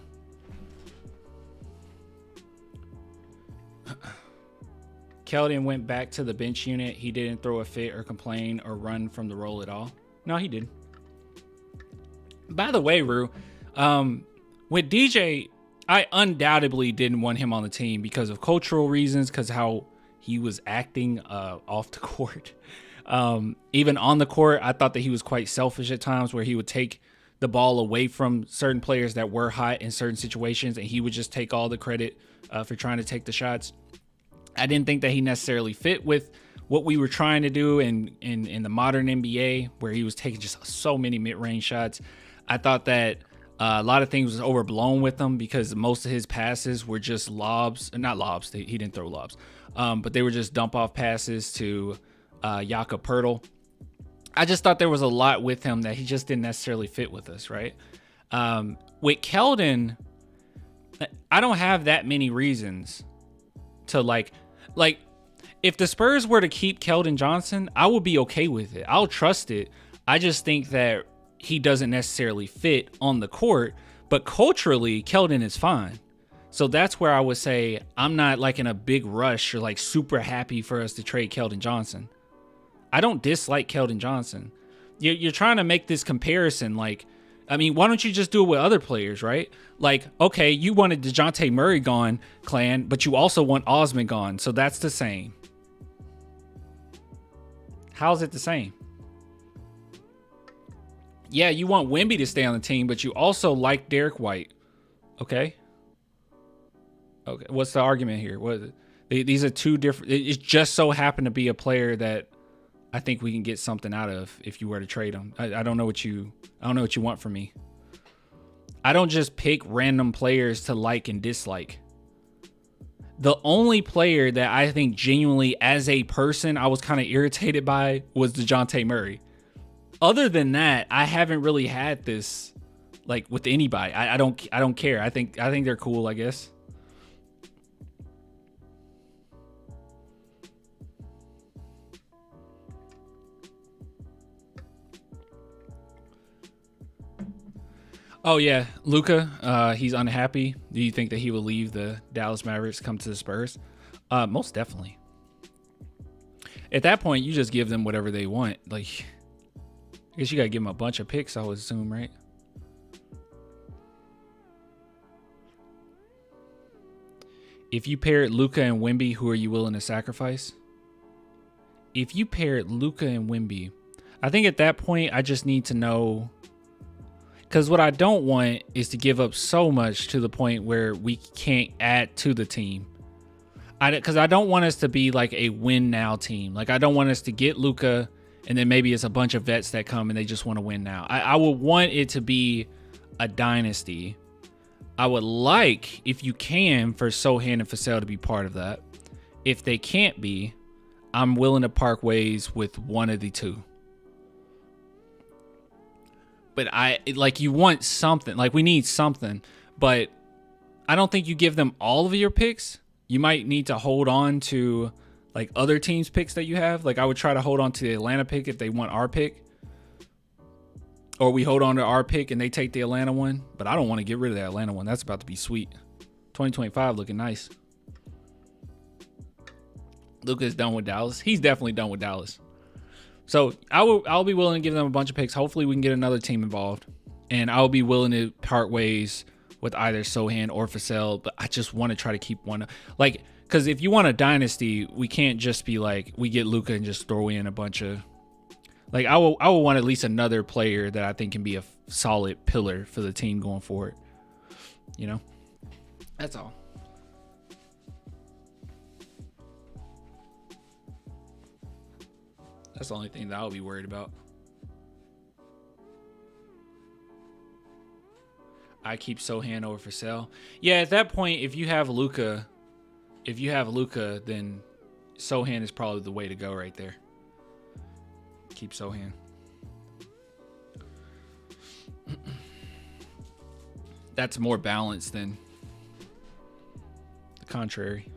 Keldon went back to the bench unit. He didn't throw a fit or complain or run from the role at all. No, he didn't. By the way, Rue, with DJ, I undoubtedly didn't want him on the team because of cultural reasons, because how he was acting off the court. Even on the court, I thought that he was quite selfish at times, where he would take the ball away from certain players that were hot in certain situations, and he would just take all the credit for trying to take the shots. I didn't think that he necessarily fit with what we were trying to do in the modern NBA, where he was taking just so many mid-range shots. I thought that a lot of things was overblown with him because most of his passes were just lobs. Not lobs. He didn't throw lobs. But they were just dump-off passes to Jakob Poeltl. I just thought there was a lot with him that he just didn't necessarily fit with us, right? With Keldon, I don't have that many reasons to like if the Spurs were to keep Keldon Johnson, I would be okay with it. I'll trust it. I just think that he doesn't necessarily fit on the court, but culturally, Keldon is fine. So that's where I would say I'm not like in a big rush or like super happy for us to trade Keldon Johnson. I don't dislike Keldon Johnson. You're trying to make this comparison. Like, I mean, why don't you just do it with other players, right? Like, okay, you wanted DeJounte Murray gone, Clan, but you also want Osman gone. So that's the same. How's it the same? Yeah, you want Wemby to stay on the team, but you also like Derek White. Okay. Okay. What's the argument here? These are two different. It just so happened to be a player that I think we can get something out of if you were to trade him. I don't know what you want from me. I don't just pick random players to like and dislike. The only player that I think genuinely as a person I was kind of irritated by was DeJounte Murray. Other than that, I haven't really had this like with anybody. I don't care. I think they're cool, I guess. Oh yeah, Luka. He's unhappy. Do you think that he will leave the Dallas Mavericks, come to the Spurs? Most definitely. At that point, you just give them whatever they want. Like, I guess you gotta give them a bunch of picks, I would assume, right? If you paired Luka and Wemby, who are you willing to sacrifice? If you paired Luka and Wemby, I think at that point I just need to know, because what I don't want is to give up so much to the point where we can't add to the team. Because I don't want us to be like a win now team. Like, I don't want us to get Luka and then maybe it's a bunch of vets that come and they just want to win now. I would want it to be a dynasty. I would like, if you can, for Sohan and Vassell to be part of that. If they can't be, I'm willing to part ways with one of the two. But you want something. Like, we need something. But I don't think you give them all of your picks. You might need to hold on to like other teams' picks that you have. Like, I would try to hold on to the Atlanta pick if they want our pick. Or we hold on to our pick and they take the Atlanta one. But I don't want to get rid of that Atlanta one. That's about to be sweet. 2025 looking nice. Luka's done with Dallas. He's definitely done with Dallas. So I'll be willing to give them a bunch of picks. Hopefully we can get another team involved. And I'll be willing to part ways with either Sohan or Vassell. But I just want to try to keep one. Like, because if you want a dynasty, we can't just be like, we get Luka and just throw in a bunch of... Like, I will want at least another player that I think can be a solid pillar for the team going forward. You know? That's all. That's the only thing that I'll be worried about. I keep Sohan over Vassell. Yeah, at that point, if you have Luka, then Sohan is probably the way to go right there. Keep Sohan. That's more balanced than the contrary.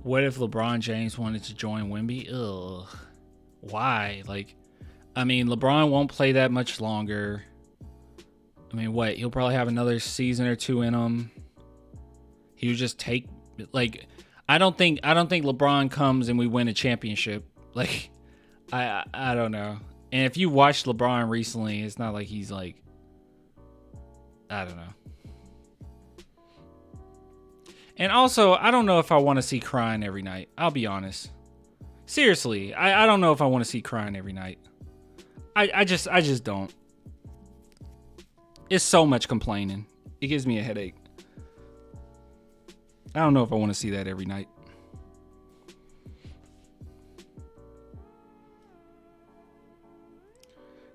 What if LeBron James wanted to join Wemby? Ugh. Why? Like, I mean, LeBron won't play that much longer. I mean, what? He'll probably have another season or two in him. He would just take, like, I don't think LeBron comes and we win a championship. Like, I don't know. And if you watched LeBron recently, it's not like he's like, I don't know. And also, I don't know if I want to see crying every night. I'll be honest. Seriously, I don't know if I want to see crying every night. I just don't. It's so much complaining. It gives me a headache. I don't know if I want to see that every night.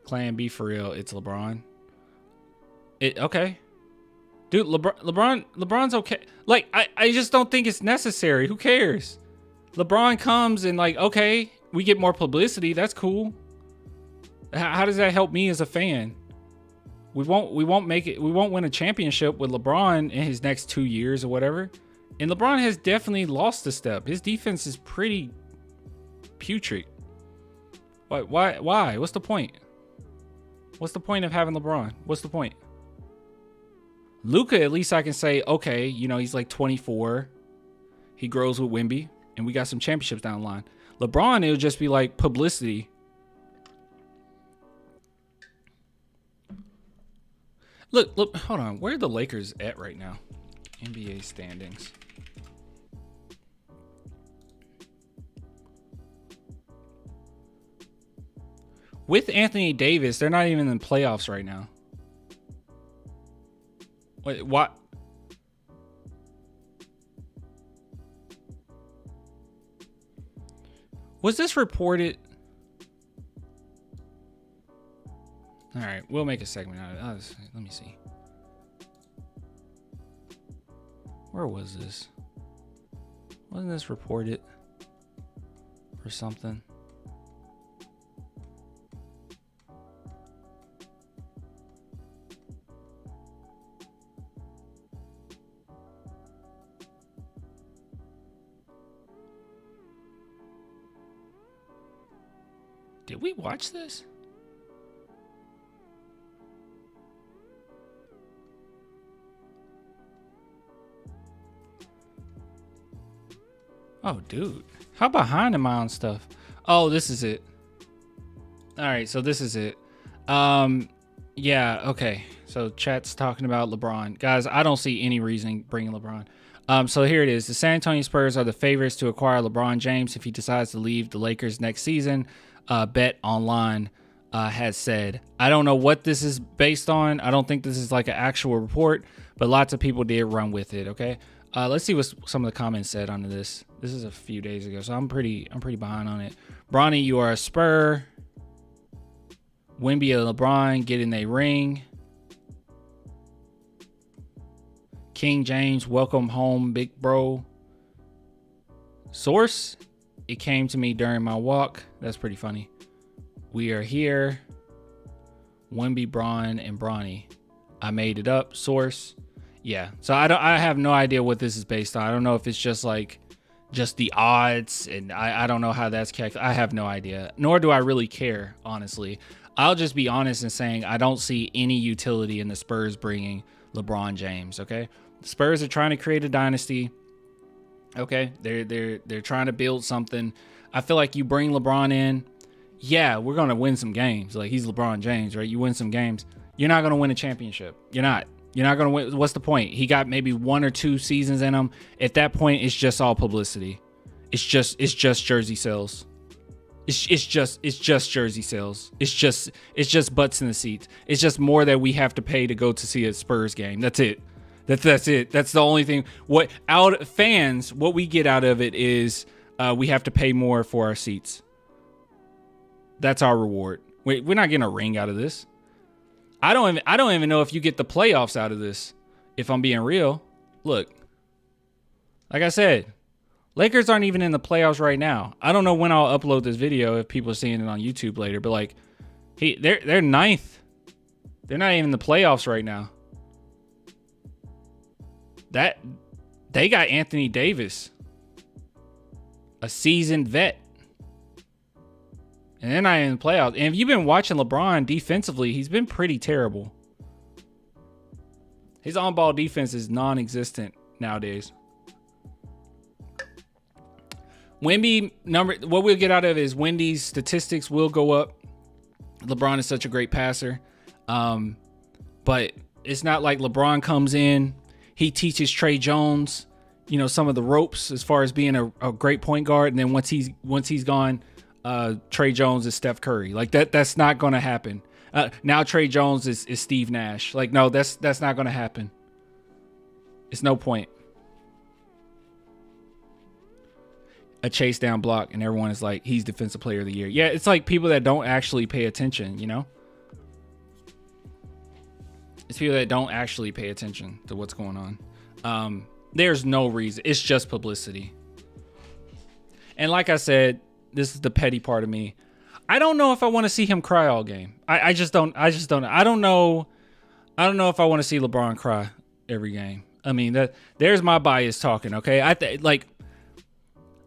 Clan B for real. It's LeBron. Okay. Dude, LeBron's okay. Like, I just don't think it's necessary. Who cares? LeBron comes and, like, okay, we get more publicity. That's cool. How does that help me as a fan? We won't make it. We won't win a championship with LeBron in his next 2 years or whatever. And LeBron has definitely lost a step. His defense is pretty putrid. Why? What's the point? What's the point of having LeBron? What's the point? Luka, at least I can say, okay, you know, he's like 24. He grows with Wemby, and we got some championships down the line. LeBron, it'll just be like publicity. Look, hold on. Where are the Lakers at right now? NBA standings. With Anthony Davis, they're not even in the playoffs right now. Wait, what? Was this reported? All right, we'll make a segment out of it. Let me see. Where was this? Wasn't this reported or something? Did we watch this? Oh, dude. How behind am I on stuff? Oh, this is it. All right, so this is it. Yeah, okay. So chat's talking about LeBron. Guys, I don't see any reason bringing LeBron. So here it is. The San Antonio Spurs are the favorites to acquire LeBron James if he decides to leave the Lakers next season. Bet Online has said. I don't know what this is based on. I don't think this is like an actual report, but lots of people did run with it, okay? Let's see what some of the comments said on this. This is a few days ago, so I'm pretty behind on it. Bronny, you are a Spur. Wemby and LeBron getting a ring. King James, welcome home, big bro. Source, it came to me during my walk. That's pretty funny. We are here. Wemby, Bron, and Bronny. I made it up. Source. Yeah. So I have no idea what this is based on. I don't know if it's just the odds, and I don't know how that's calculated. I have no idea. Nor do I really care, honestly. I'll just be honest in saying I don't see any utility in the Spurs bringing LeBron James, okay? The Spurs are trying to create a dynasty. Okay? They're trying to build something. I feel like you bring LeBron in, yeah, we're going to win some games. Like, he's LeBron James, right? You win some games. You're not going to win a championship. You're not going to win. What's the point? He got maybe 1 or 2 seasons in him. At that point, it's just all publicity. It's just jersey sales. It's just jersey sales. It's just butts in the seats. It's just more that we have to pay to go to see a Spurs game. That's it. That's it. That's the only thing. What we get out of it is we have to pay more for our seats. That's our reward. We're not getting a ring out of this. I don't even know if you get the playoffs out of this. If I'm being real, look. Like I said, Lakers aren't even in the playoffs right now. I don't know when I'll upload this video if people are seeing it on YouTube later, but like, they're ninth. They're not even in the playoffs right now. They got Anthony Davis, a seasoned vet, and they're not in the playoffs. And if you've been watching LeBron defensively, he's been pretty terrible. His on-ball defense is non-existent nowadays. Wemby what we'll get out of it is Wemby's statistics will go up. LeBron is such a great passer. But it's not like LeBron comes in, he teaches Trey Jones, some of the ropes as far as being a great point guard, and then once he's gone, Trey Jones is Steph Curry. Like that's not going to happen. Now Trey Jones is Steve Nash. Like, no, that's not going to happen. It's no point. A chase down block and everyone is like, he's defensive player of the year. Yeah, it's like people that don't actually pay attention, It's people that don't actually pay attention to what's going on. There's no reason. It's just publicity. And like I said, this is the petty part of me. I don't know if I want to see him cry all game. I just don't. I don't know if I want to see LeBron cry every game. I mean, there's my bias talking, okay?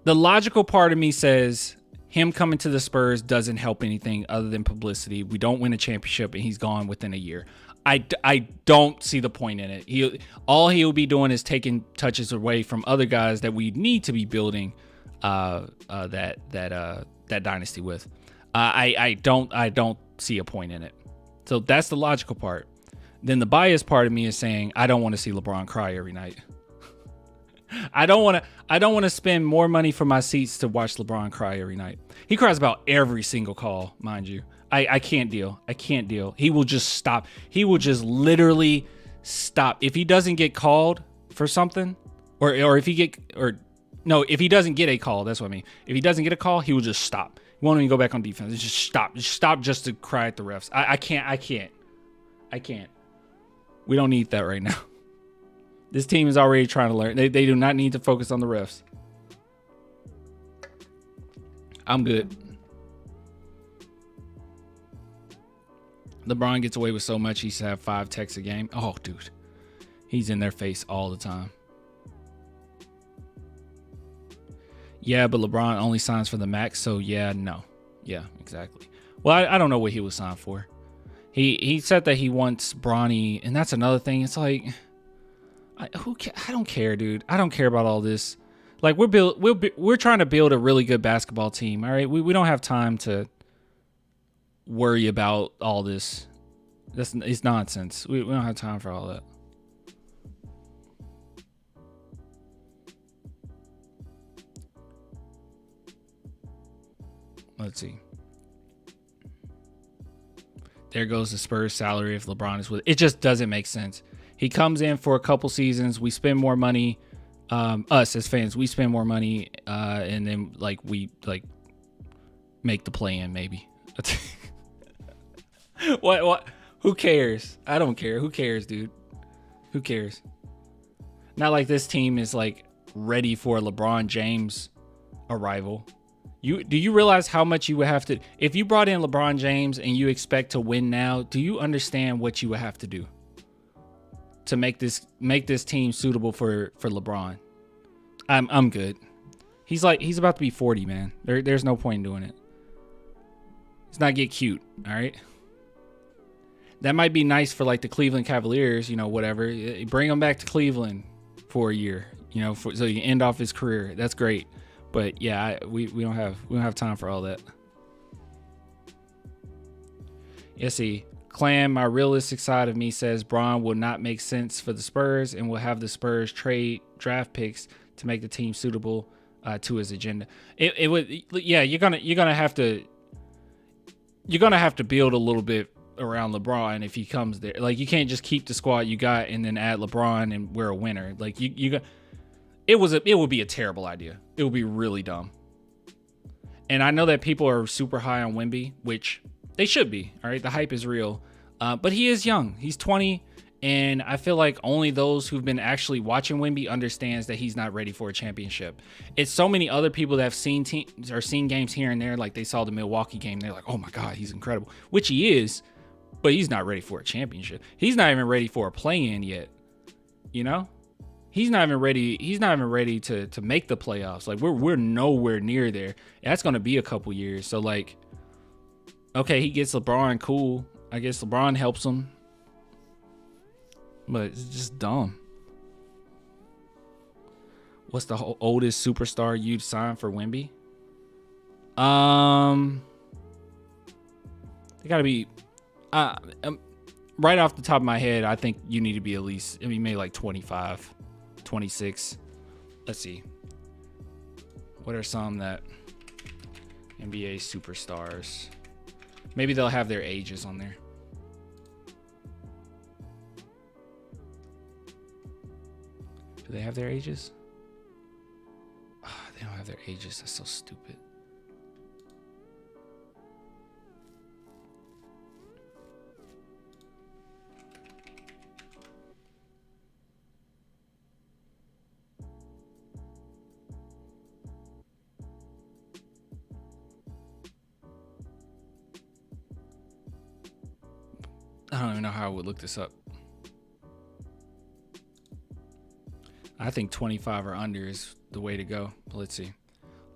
The logical part of me says him coming to the Spurs doesn't help anything other than publicity. We don't win a championship and he's gone within a year. I don't see the point in it. All he'll be doing is taking touches away from other guys that we need to be building that dynasty with. I don't see a point in it. So that's the logical part. Then the bias part of me is saying I don't want to see LeBron cry every night. I don't want to spend more money for my seats to watch LeBron cry every night. He cries about every single call, mind you. I can't deal. He will just stop. He will just literally stop. If he doesn't get called for something, if he doesn't get a call, that's what I mean. If he doesn't get a call, he will just stop. He won't even go back on defense. It's just stop. Just stop just to cry at the refs. I can't. We don't need that right now. This team is already trying to learn. They do not need to focus on the refs. I'm good. LeBron gets away with so much. He used to have 5 texts a game. Oh, dude. He's in their face all the time. Yeah, but LeBron only signs for the max. So, yeah, no. Yeah, exactly. Well, I don't know what he was signed for. He said that he wants Bronny, and that's another thing. It's like, I don't care, dude. I don't care about all this. Like, we're trying to build a really good basketball team. All right, we don't have time to worry about all this. It's nonsense. We don't have time for all that. Let's see. There goes the Spurs salary if LeBron is with. It just doesn't make sense. He comes in for a couple seasons. We spend more money. Us as fans, we spend more money, and then we make the play in maybe. What? Who cares? I don't care. Who cares, dude? Who cares? Not like this team is like ready for LeBron James arrival. Do you realize how much you would have to, if you brought in LeBron James and you expect to win now, do you understand what you would have to do to make this team suitable for LeBron? I'm good. He's about to be 40, man. There's no point in doing it. Let's not get cute, all right? That might be nice for like the Cleveland Cavaliers, whatever. Bring him back to Cleveland for a year, so you can end off his career. That's great. But yeah, we don't have time for all that. Yeah, see, Clam, my realistic side of me says Braun will not make sense for the Spurs and will have the Spurs trade draft picks to make the team suitable to his agenda. It would, yeah. You're gonna have to build a little bit around LeBron if he comes there. Like, you can't just keep the squad you got and then add LeBron and we're a winner. Like it would be a terrible idea. It would be really dumb. And I know that people are super high on Wemby, which they should be. All right, the hype is real. But he is young. He's 20, and I feel like only those who've been actually watching Wemby understands that he's not ready for a championship. It's so many other people that have seen teams or seen games here and there, like they saw the Milwaukee game. They're like, oh my God, he's incredible, which he is, but he's not ready for a championship. He's not even ready for a play-in yet. He's not even ready. He's not even ready to make the playoffs. Like, we're nowhere near there. That's going to be a couple years. So, like, okay, he gets LeBron, cool. I guess LeBron helps him. But it's just dumb. What's the oldest superstar you'd sign for Wemby? They got to be... right off the top of my head, I think you need to be at least... maybe like 25. 26. Let's see. What are some that NBA superstars? Maybe they'll have their ages on there. Do they have their ages? Oh, they don't have their ages. That's so stupid. I don't even know how I would look this up. I think 25 or under is the way to go. Let's see.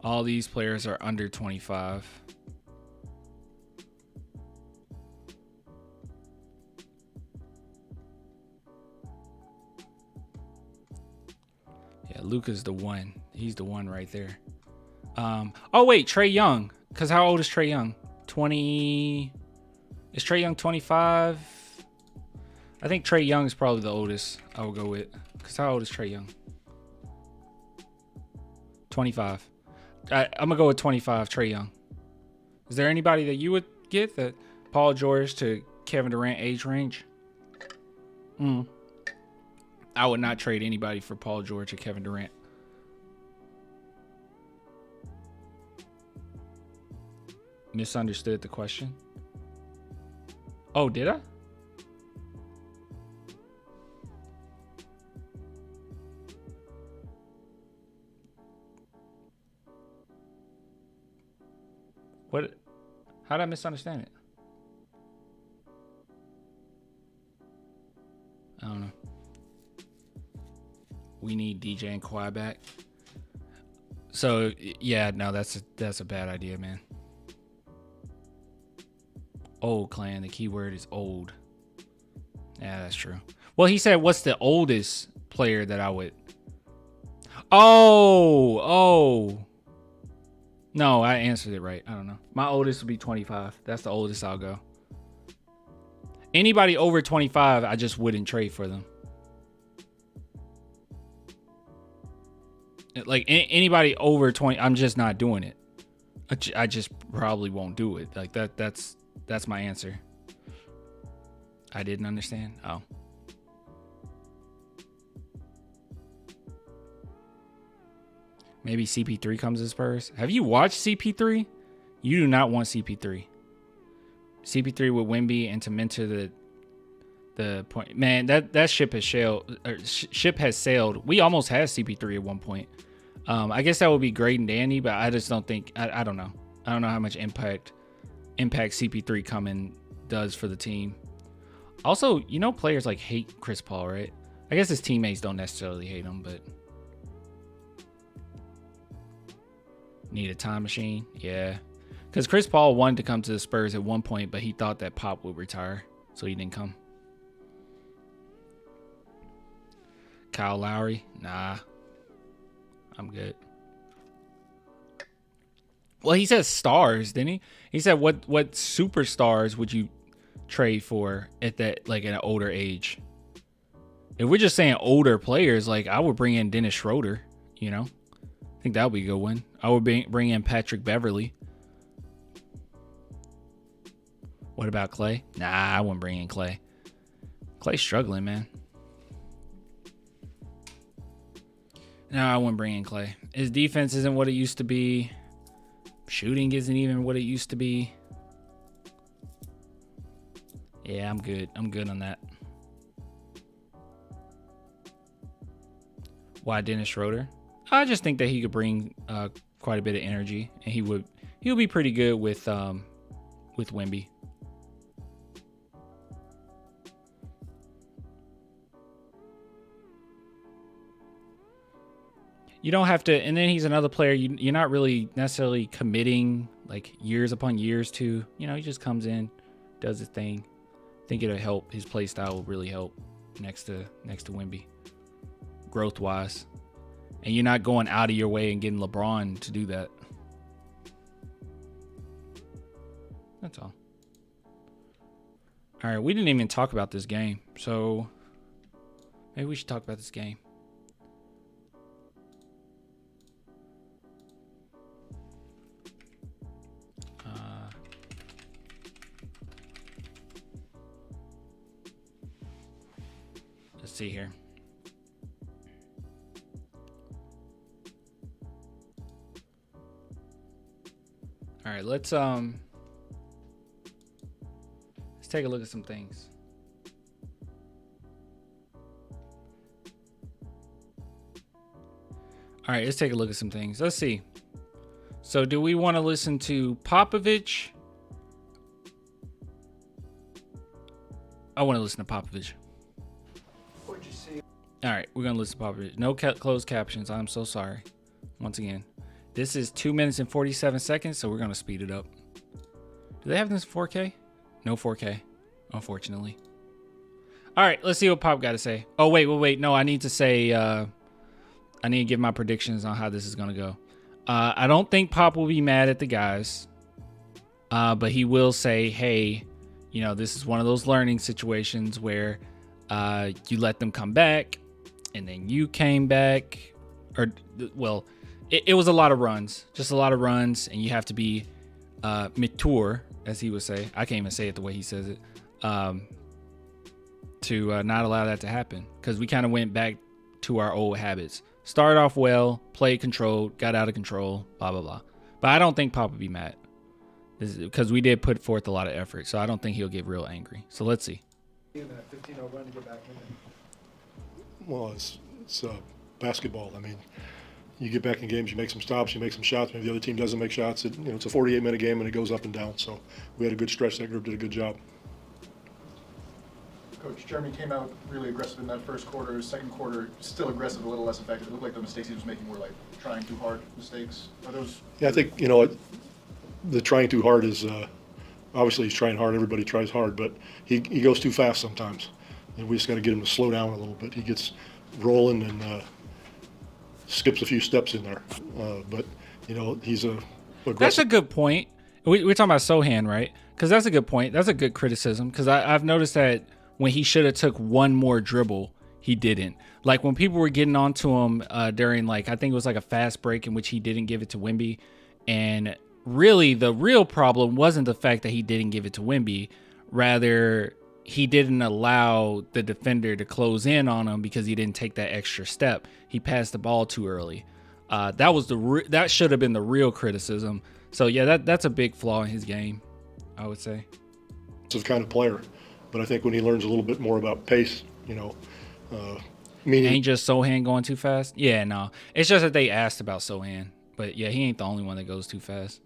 All these players are under 25. Yeah, Luka's the one. He's the one right there. Oh wait, Trae Young. Because how old is Trae Young? 20. Is Trae Young 25? I think Trae Young is probably the oldest I will go with. Because how old is Trae Young? 25. I'm going to go with 25, Trae Young. Is there anybody that you would get that Paul George to Kevin Durant age range? I would not trade anybody for Paul George or Kevin Durant. Misunderstood the question. Oh, did I? What? How did I misunderstand it? I don't know. We need DJ and Kawhi back. So yeah, no, that's a bad idea, man. Old clan. The key word is old. Yeah, that's true. Well, he said, what's the oldest player that I would... Oh. No, I answered it right. I don't know. My oldest would be 25. That's the oldest I'll go. Anybody over 25, I just wouldn't trade for them. Like anybody over 20, I'm just not doing it. I just probably won't do it. Like that's my answer. I didn't understand. Oh. Maybe CP3 comes to Spurs. Have you watched CP3? You do not want CP3. CP3 with Wemby and to mentor the point. Man, that ship has sailed. We almost had CP3 at one point. I guess that would be great and dandy, but I just don't think. I don't know. I don't know how much impact CP3 coming does for the team. Also, you know, players like hate Chris Paul, right? I guess his teammates don't necessarily hate him, but need a time machine, yeah. Because Chris Paul wanted to come to the Spurs at one point, but he thought that Pop would retire, so he didn't come. Kyle Lowry, nah, I'm good. Well, he said stars, didn't he? He said what superstars would you trade for at that, like, at an older age? If we're just saying older players, like, I would bring in Dennis Schroeder, you know? I think that would be a good one. I would bring in Patrick Beverly. What about Clay? Nah, I wouldn't bring in Clay. Clay's struggling, man. No, I wouldn't bring in Clay. His defense isn't what it used to be. Shooting isn't even what it used to be. Yeah, I'm good. I'm good on that. Why Dennis Schroeder? I just think that he could bring quite a bit of energy, and he'll be pretty good with Wemby. You don't have to, and then he's another player you're not really necessarily committing like years upon years to. You know, he just comes in, does his thing. I think it'll help. His play style will really help next to Wemby, growth wise. And you're not going out of your way and getting LeBron to do that. That's all. All right, we didn't even talk about this game, so maybe we should talk about this game. Let's see here. All right, let's take a look at some things. All right, let's take a look at some things. Let's see. So do we want to listen to Popovich? I want to listen to Popovich. What'd you see? All right, we're going to listen to Popovich. No closed captions. I'm so sorry. Once again. This is 2 minutes and 47 seconds, so we're going to speed it up. Do they have this in 4K? No 4K, unfortunately. All right, let's see what Pop got to say. Oh, wait. No, I need to say, I need to give my predictions on how this is going to go. I don't think Pop will be mad at the guys, but he will say, hey, you know, this is one of those learning situations where you let them come back, and then you came back, or, well, it was a lot of runs, just a lot of runs, and you have to be mature, as he would say. I can't even say it the way he says it, to not allow that to happen, because we kind of went back to our old habits. Started off well, played controlled, got out of control, blah, blah, blah. But I don't think Pop would be mad, because we did put forth a lot of effort, so I don't think he'll get real angry. So let's see. In that 15-0 run to get back in there. Well, it's basketball. I mean, you get back in games, you make some stops, you make some shots. Maybe the other team doesn't make shots. It's a 48-minute game and it goes up and down. So we had a good stretch. That group did a good job. Coach, Jeremy came out really aggressive in that first quarter. Second quarter, still aggressive, a little less effective. It looked like the mistakes he was making were like trying too hard mistakes. Are those? Yeah, I think the trying too hard is obviously he's trying hard. Everybody tries hard, but he goes too fast sometimes, and we just got to get him to slow down a little bit. He gets rolling and skips a few steps in there, but you know, he's a aggressive. That's a good point. We're talking about Sohan, right? Because that's a good point. That's a good criticism. Because I've noticed that when he should have took one more dribble, he didn't. Like when people were getting onto him during, like, I think it was like a fast break in which he didn't give it to Wemby. And really, the real problem wasn't the fact that he didn't give it to Wemby. Rather, he didn't allow the defender to close in on him because he didn't take that extra step. He passed the ball too early. That should have been the real criticism. So yeah, that's a big flaw in his game, I would say. Kind of player, but I think when he learns a little bit more about pace, you know, meaning ain't just Sohan going too fast. Yeah, no, it's just that they asked about Sohan, but yeah, he ain't the only one that goes too fast.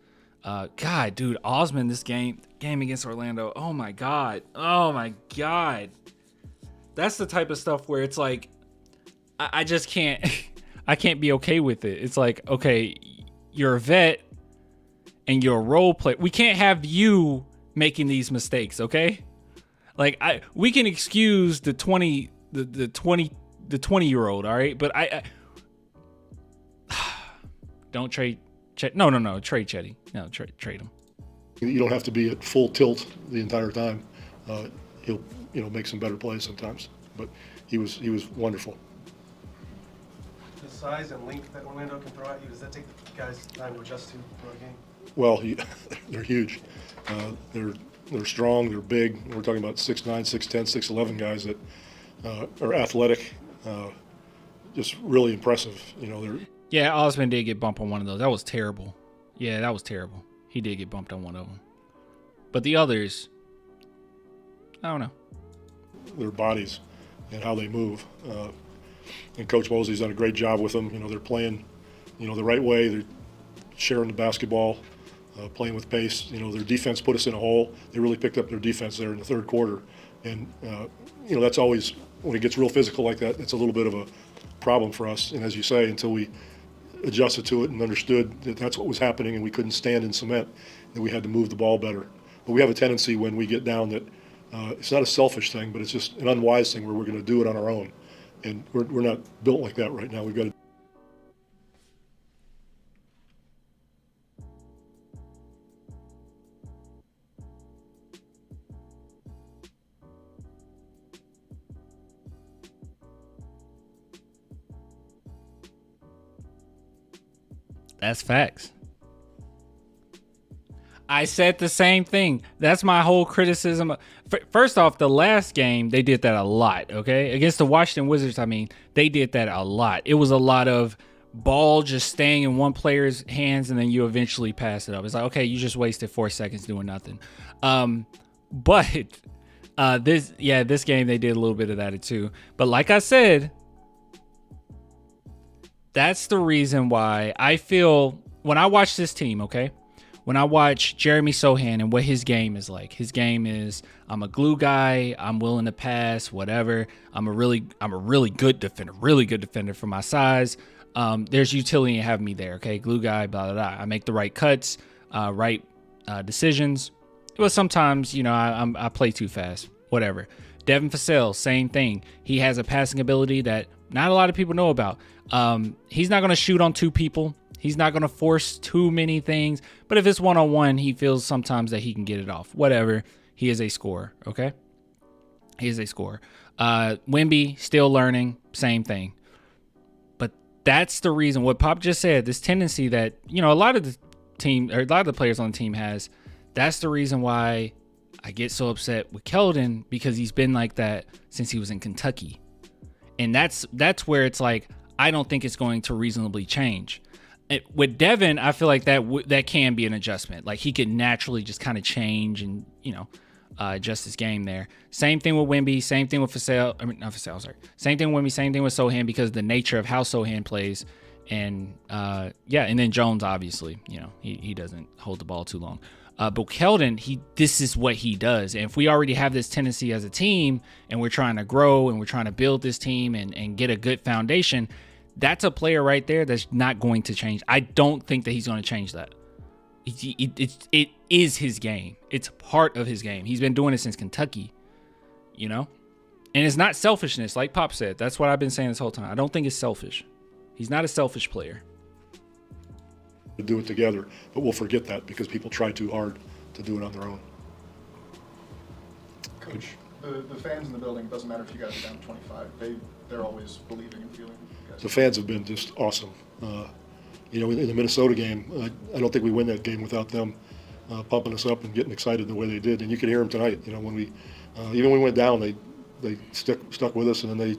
God, dude, Osman, this game against Orlando. Oh my god, that's the type of stuff where it's like, I just can't, I can't be okay with it. It's like, okay, you're a vet and you're a role player. We can't have you making these mistakes, okay? Like we can excuse the 20-year-old, all right? But I don't trade Chet. No, trade Chetty. No, trade him. you don't have to be at full tilt the entire time. He'll, you know, make some better plays sometimes, but he was wonderful. The size and length that Orlando can throw at you, does that take guys time to adjust to for a game? Well, they're huge. They're strong. They're big. We're talking about 6'9", 6'10", 6'11" guys that are athletic. Just really impressive. You know, Yeah, Osman did get bumped on one of those. That was terrible. Yeah, that was terrible. He did get bumped on one of them. But the others, I don't know. their bodies and how they move. And Coach Mosley's done a great job with them. You know, they're playing, you know, the right way. They're sharing the basketball, playing with pace. You know, their defense put us in a hole. They really picked up their defense there in the third quarter. And, you know, that's always, when it gets real physical like that, it's a little bit of a problem for us. And as you say, until we adjusted to it and understood that that's what was happening and we couldn't stand in cement, that we had to move the ball better. But we have a tendency when we get down that it's not a selfish thing, but it's just an unwise thing where we're going to do it on our own. And we're not built like that right now. We've got to. That's facts. I said the same thing. That's my whole criticism. First off, the last game, they did that a lot, okay? Against the Washington Wizards, I mean, they did that a lot. It was a lot of ball just staying in one player's hands and then you eventually pass it up. It's like, okay, you just wasted 4 seconds doing nothing. But this game, they did a little bit of that too. But like I said, that's the reason why I feel when I watch this team, okay? When I watch Jeremy Sohan and what his game is like, his game is, I'm a glue guy, I'm willing to pass, whatever. I'm a really good defender for my size. There's utility in having me there, okay? Glue guy, blah, blah, blah. I make the right cuts, right decisions. But sometimes, you know, I play too fast, whatever. Devin Vassell, same thing. He has a passing ability that not a lot of people know about. He's not going to shoot on two people. He's not going to force too many things. But if it's one-on-one, he feels sometimes that he can get it off. Whatever. He is a scorer, okay? He is a scorer. Wemby, still learning. Same thing. But that's the reason. What Pop just said, this tendency that, you know, a lot of the team, or a lot of the players on the team has, that's the reason why I get so upset with Keldon, because he's been like that since he was in Kentucky. And that's where it's like, I don't think it's going to reasonably change. With Devin, I feel like that can be an adjustment. Like he could naturally just kind of change and, you know, adjust his game there. Same thing with Wemby. Same thing with Vassell. I mean, not Vassell, sorry. Same thing with Wemby. Same thing with Sohan, because of the nature of how Sohan plays. And and then Jones, obviously, you know, he doesn't hold the ball too long. But Keldon, this is what he does. And if we already have this tendency as a team and we're trying to grow and we're trying to build this team and get a good foundation, that's a player right there that's not going to change. I don't think that he's going to change that. It is his game. It's part of his game. He's been doing it since Kentucky, you know? And it's not selfishness, like Pop said. That's what I've been saying this whole time. I don't think it's selfish. He's not a selfish player. To do it together, but we'll forget that because people try too hard to do it on their own. Coach, the fans in the building, it doesn't matter if you guys are down 25, they're always believing and feeling you guys. The fans have been just awesome. You know, in the Minnesota game, I don't think we win that game without them pumping us up and getting excited the way they did. And you could hear them tonight. You know, when we even when we went down, they stuck with us, and then they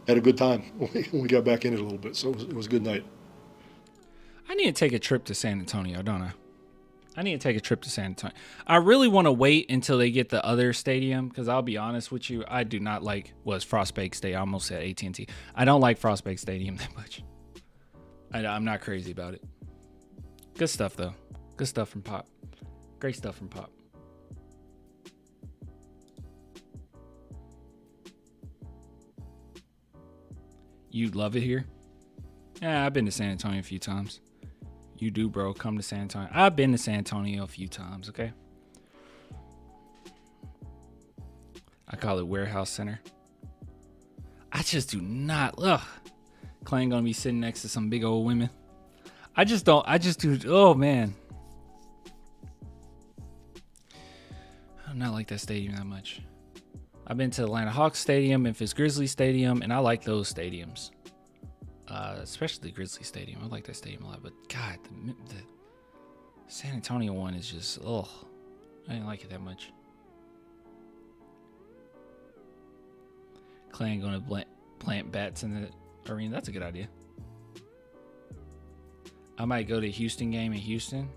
had a good time when we got back in it a little bit. So it was a good night. I need to take a trip to San Antonio, don't I? I need to take a trip to San Antonio. I really want to wait until they get the other stadium, because I'll be honest with you, I do not like Frostbank Stadium. I almost said AT&T. I don't like Frostbank Stadium that much. I'm not crazy about it. Good stuff, though. Good stuff from Pop. Great stuff from Pop. You'd love it here? Yeah, I've been to San Antonio a few times. You do, bro. Come to San Antonio. I've been to San Antonio a few times, okay? I call it Warehouse Center. I just do not. Ugh. Clay gonna be sitting next to some big old women. I just do. Oh, man. I do not like that stadium that much. I've been to Atlanta Hawks Stadium, Memphis Grizzlies Stadium, and I like those stadiums. Especially the Grizzly Stadium. I like that stadium a lot, but God, the San Antonio one is just, I didn't like it that much. Clay ain't gonna plant bats in the arena. That's a good idea. I might go to a Houston game in Houston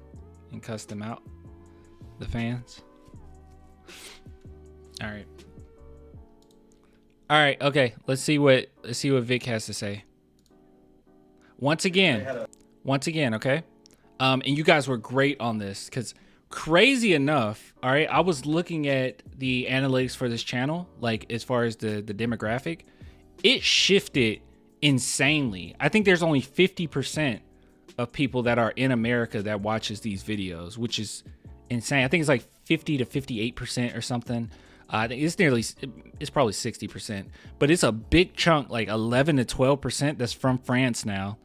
and cuss them out, the fans. All right, okay. Let's see what Vic has to say. Once again, okay? And you guys were great on this, because crazy enough, all right, I was looking at the analytics for this channel, like as far as the demographic, it shifted insanely. I think there's only 50% of people that are in America that watches these videos, which is insane. I think it's like 50 to 58% or something. I think it's probably 60%, but it's a big chunk, like 11 to 12% that's from France now.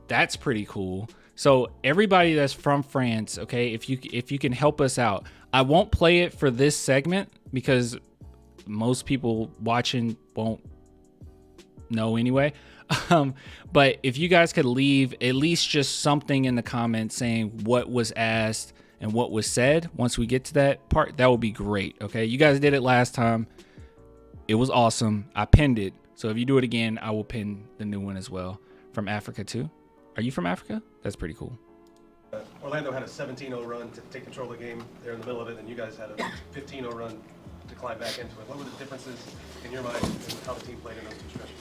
That's pretty cool. So everybody that's from France, okay, if you can help us out, I won't play it for this segment because most people watching won't know anyway. But if you guys could leave at least just something in the comments saying what was asked and what was said once we get to that part, that would be great. Okay, you guys did it last time. It was awesome. I pinned it. So if you do it again, I will pin the new one as well. From Africa too. Are you from Africa? That's pretty cool. Orlando had a 17-0 run to take control of the game there in the middle of it, and you guys had a 15-0 run to climb back into it. What were the differences in your mind in how the team played in those two stretches?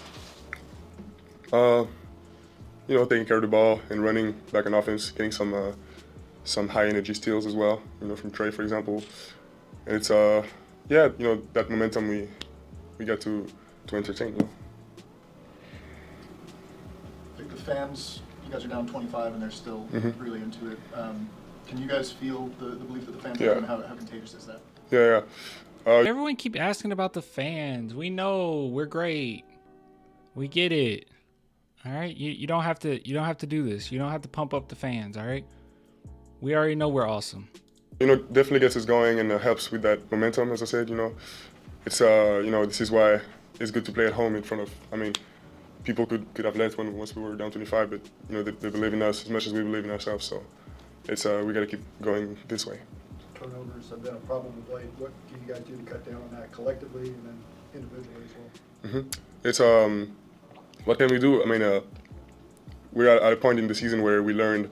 You know, taking care of the ball and running back in offense, getting some high energy steals as well, you know, from Trey, for example. And it's yeah, you know, that momentum we got to entertain, you know. I think the fans, you guys are down 25 and they're still really into it. Can you guys feel the belief that the fans have, and how contagious is that? Yeah. Everyone keep asking about the fans. We know we're great. We get it. All right, you don't have to do this. You don't have to pump up the fans. All right, we already know we're awesome. You know, definitely gets us going and helps with that momentum. As I said, you know, it's you know, this is why it's good to play at home in front of. I mean, people could have left once we were down 25, but you know, they believe in us as much as we believe in ourselves. So it's we got to keep going this way. Turnovers have been a problem of late. What can you guys do to cut down on that collectively and then individually as well? It's what can we do? I mean, we're at a point in the season where we learned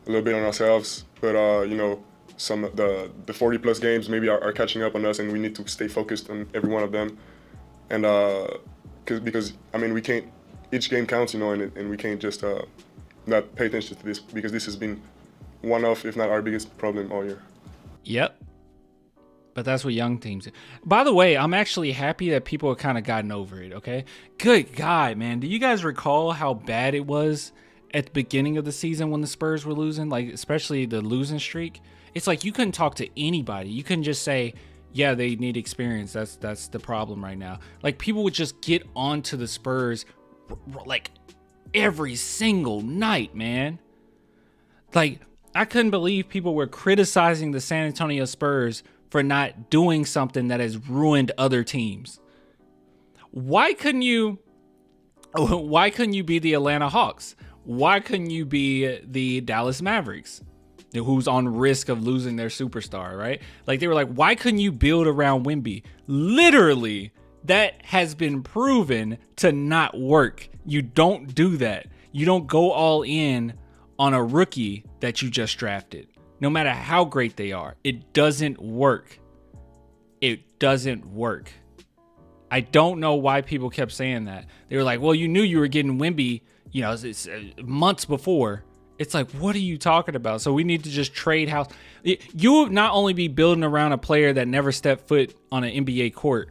a little bit on ourselves, but you know, some of the 40+ games maybe are catching up on us, and we need to stay focused on every one of them. And because I mean, we can't. Each game counts, you know, and we can't just not pay attention to this, because this has been one of, if not our biggest problem all year. Yep. But that's what young teams do. By the way, I'm actually happy that people have kind of gotten over it, okay? Good God, man. Do you guys recall how bad it was at the beginning of the season when the Spurs were losing, like especially the losing streak, it's like you couldn't talk to anybody. You couldn't just say, yeah, they need experience. That's the problem right now. Like people would just get onto the Spurs like every single night, man. Like I couldn't believe people were criticizing the San Antonio Spurs for not doing something that has ruined other teams. Why couldn't you be the Atlanta Hawks? Why couldn't you be the Dallas Mavericks, who's on risk of losing their superstar, right? Like they were like, why couldn't you build around Wemby? Literally, that has been proven to not work. You don't do that. You don't go all in on a rookie that you just drafted. No matter how great they are, it doesn't work. It doesn't work. I don't know why people kept saying that. They were like, well, you knew you were getting Wemby, you know, it's months before. It's like, what are you talking about? So we need to just trade house. You would not only be building around a player that never stepped foot on an NBA court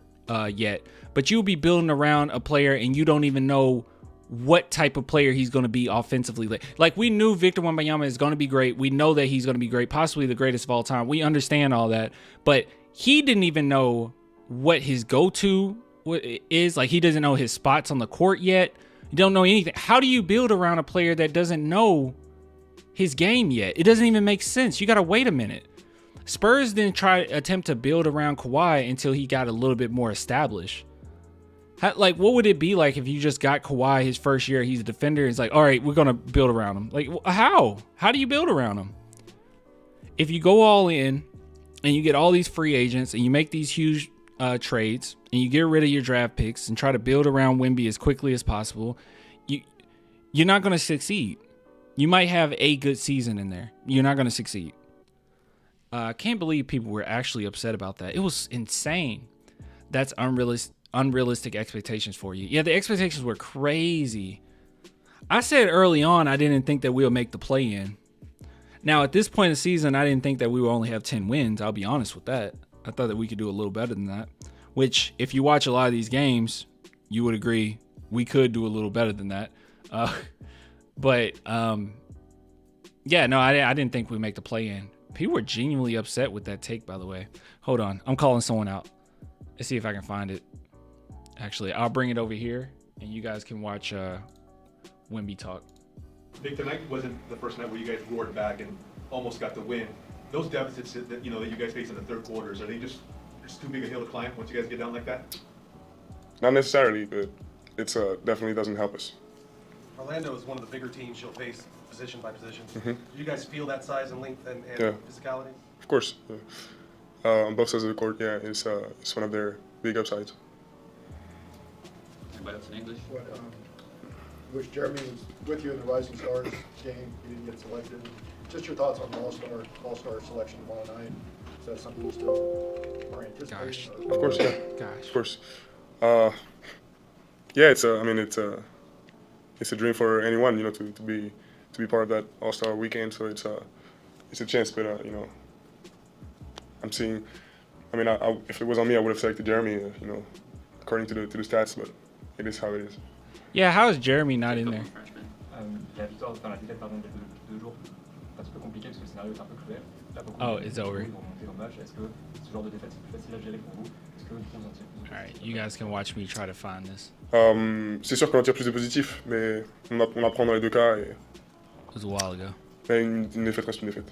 yet, but you'll be building around a player and you don't even know what type of player he's going to be offensively. Like we knew Victor Wembanyama is going to be great. We know that he's going to be great, possibly the greatest of all time. We understand all that, but he didn't even know what his go-to is. Like he doesn't know his spots on the court yet. You don't know anything. How do you build around a player that doesn't know his game yet? It doesn't even make sense. You got to wait a minute. Spurs didn't attempt to build around Kawhi until he got a little bit more established. Like, what would it be like if you just got Kawhi his first year? He's a defender. It's like, all right, we're going to build around him. Like, how? How do you build around him? If you go all in and you get all these free agents and you make these huge trades and you get rid of your draft picks and try to build around Wemby as quickly as possible, you're not going to succeed. You might have a good season in there. You're not going to succeed. I can't believe people were actually upset about that. It was insane. That's unrealistic expectations for you. Yeah, the expectations were crazy. I said early on I didn't think that we'll make the play-in. Now, at this point in the season, I didn't think that we would only have 10 wins. I'll be honest with that. I thought that we could do a little better than that, which if you watch a lot of these games, you would agree we could do a little better than that. Yeah, no, I didn't think we'd make the play-in. People were genuinely upset with that take, by the way. Hold on. I'm calling someone out. Let's see if I can find it. Actually, I'll bring it over here, and you guys can watch Wemby talk. Vic, tonight wasn't the first night where you guys roared back and almost got the win. Those deficits that you guys face in the third quarters, are they just too big a hill to climb once you guys get down like that? Not necessarily, but it's definitely doesn't help us. Orlando is one of the bigger teams you'll face position by position. Mm-hmm. Do you guys feel that size and length and physicality? Of course. Yeah. On both sides of the court, yeah, it's one of their big upsides. Anybody else in English? Wish Jeremy was with you in the Rising Stars game. He didn't get selected. Just your thoughts on the All-Star selection tomorrow night. Is that something you still are anticipating? Of course, yeah. Gosh. Of course. Yeah, it's a dream for anyone, to be part of that All-Star weekend. So it's a chance, but I'm seeing. I mean, if it was on me, I would have selected Jeremy. According to the stats, but it is how it is. Yeah, how is Jeremy not in there? La victoire dans la défaite pardon de 2 jours, c'est un petit peu compliqué parce que le scénario est un peu cruel. Là, Oh, it's over. Ils vont monter au match. Est-ce que ce genre de défaite c'est plus facile à gérer pour vous? Est-ce que vous en tirez plus? All right, you guys can watch me try to find this. C'est sûr qu'on en tire plus de positifs, mais on apprend dans les deux cas. Et... It was a while ago. Une défaite reste une défaite.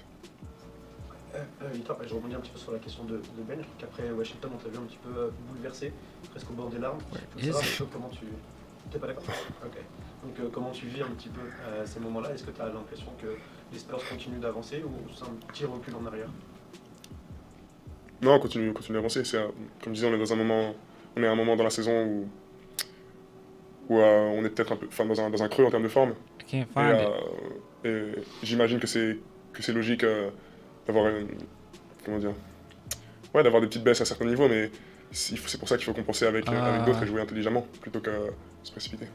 Victor, je rebondis un petit peu sur la question de Ben, qu'après Washington on t'a vu un petit peu bouleversé, presque au bord des larmes. Je veux savoir un peu comment tu... T'es pas d'accord? Ok. Donc comment tu vis un petit peu ces moments-là? Est-ce que tu as l'impression que les Spurs continuent d'avancer ou c'est un petit recul en arrière? Non, on continue d'avancer. Comme je disais, on est à un moment dans la saison où on est peut-être un peu dans un creux en termes de forme. I can't find it. Et j'imagine que c'est logique d'avoir d'avoir des petites baisses à certains niveaux, mais c'est pour ça qu'il faut compenser avec d'autres et jouer intelligemment plutôt que se précipiter.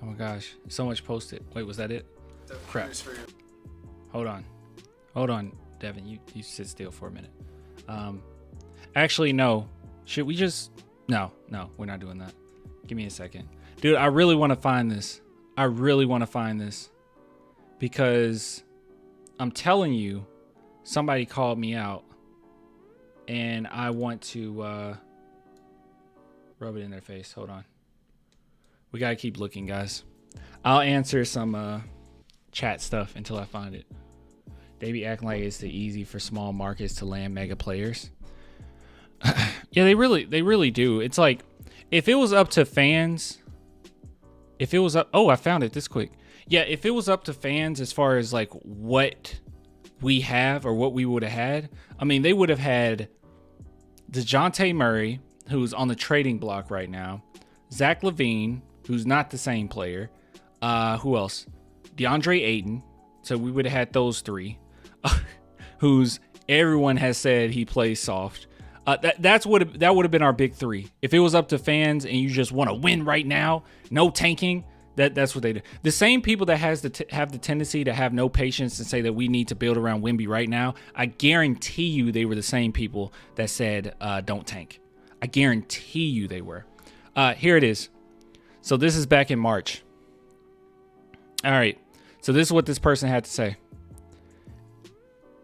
Oh my gosh, so much posted. Wait, was that it? Crap. Hold on, Devin. You sit still for a minute. Actually, no. Should we just? No, we're not doing that. Give me a second, dude. I really want to find this. I really want to find this because I'm telling you, somebody called me out and I want to rub it in their face. Hold on. We got to keep looking, guys. I'll answer some chat stuff until I find it. They be acting like it's the easy for small markets to land mega players. Yeah, they really do. It's like, if it was up to fans, oh, I found it this quick. Yeah, if it was up to fans as far as like what we have or what we would have had, I mean, they would have had DeJounte Murray, who's on the trading block right now, Zach LaVine, who's not the same player. Who else? DeAndre Ayton. So we would have had those three, who's everyone has said he plays soft. That would have been our big three. If it was up to fans and you just want to win right now, no tanking, that's what they do. The same people that have the tendency to have no patience and say that we need to build around Wemby right now, I guarantee you they were the same people that said don't tank. I guarantee you they were. Here it is. So this is back in March. All right. So this is what this person had to say.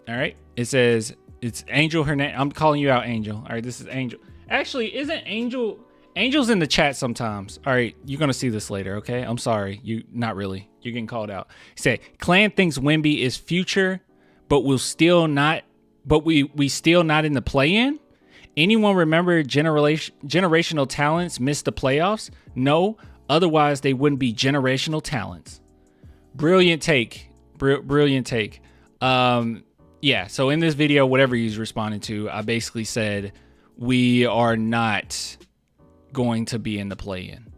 All right. It says, it's Angel Hernandez. I'm calling you out, Angel. All right. This is Angel. Actually, isn't Angel... Angel's in the chat sometimes. All right. You're going to see this later. Okay. I'm sorry. Not really. You're getting called out. He said, Clan thinks Wemby is future, but we still not in the play-in. Anyone remember generational talents missed the playoffs? No. Otherwise, they wouldn't be generational talents. Brilliant take. Brilliant take. Yeah, so in this video, whatever he's responding to, I basically said we are not going to be in the play-in.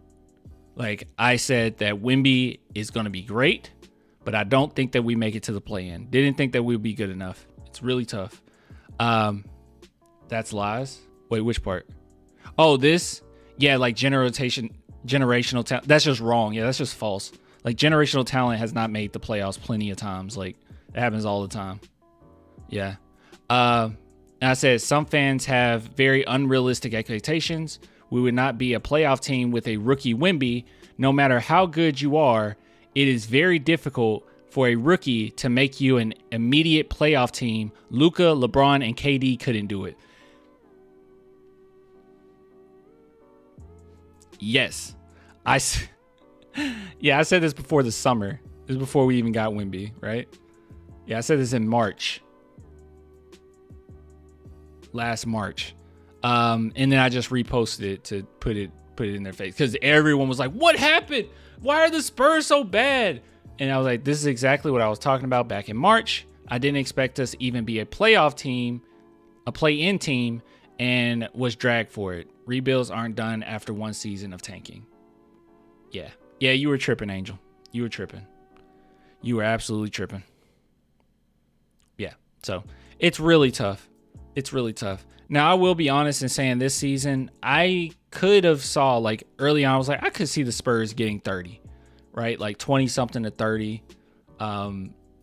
Like, I said that Wemby is going to be great, but I don't think that we make it to the play-in. Didn't think that we'd be good enough. It's really tough. That's lies. Wait, which part? Oh, this? Yeah, like generational talent. That's just wrong. Yeah, that's just false. Like, generational talent has not made the playoffs plenty of times. Like, it happens all the time. Yeah. And I said, some fans have very unrealistic expectations. We would not be a playoff team with a rookie Wemby. No matter how good you are, it is very difficult for a rookie to make you an immediate playoff team. Luka, LeBron, and KD couldn't do it. Yes. I said this before the summer. This is before we even got Wemby, right? Yeah, I said this in March. Last March. And then I just reposted it to put it in their face. Because everyone was like, what happened? Why are the Spurs so bad? And I was like, this is exactly what I was talking about back in March. I didn't expect us to even be a playoff team, a play-in team, and was dragged for it. Rebuilds aren't done after one season of tanking. Yeah. Yeah, you were tripping, Angel. You were tripping. You were absolutely tripping. Yeah. So it's really tough. It's really tough. Now, I will be honest in saying this season, I could have saw, like, early on, I was like, I could see the Spurs getting 30, right? Like 20 something to 30,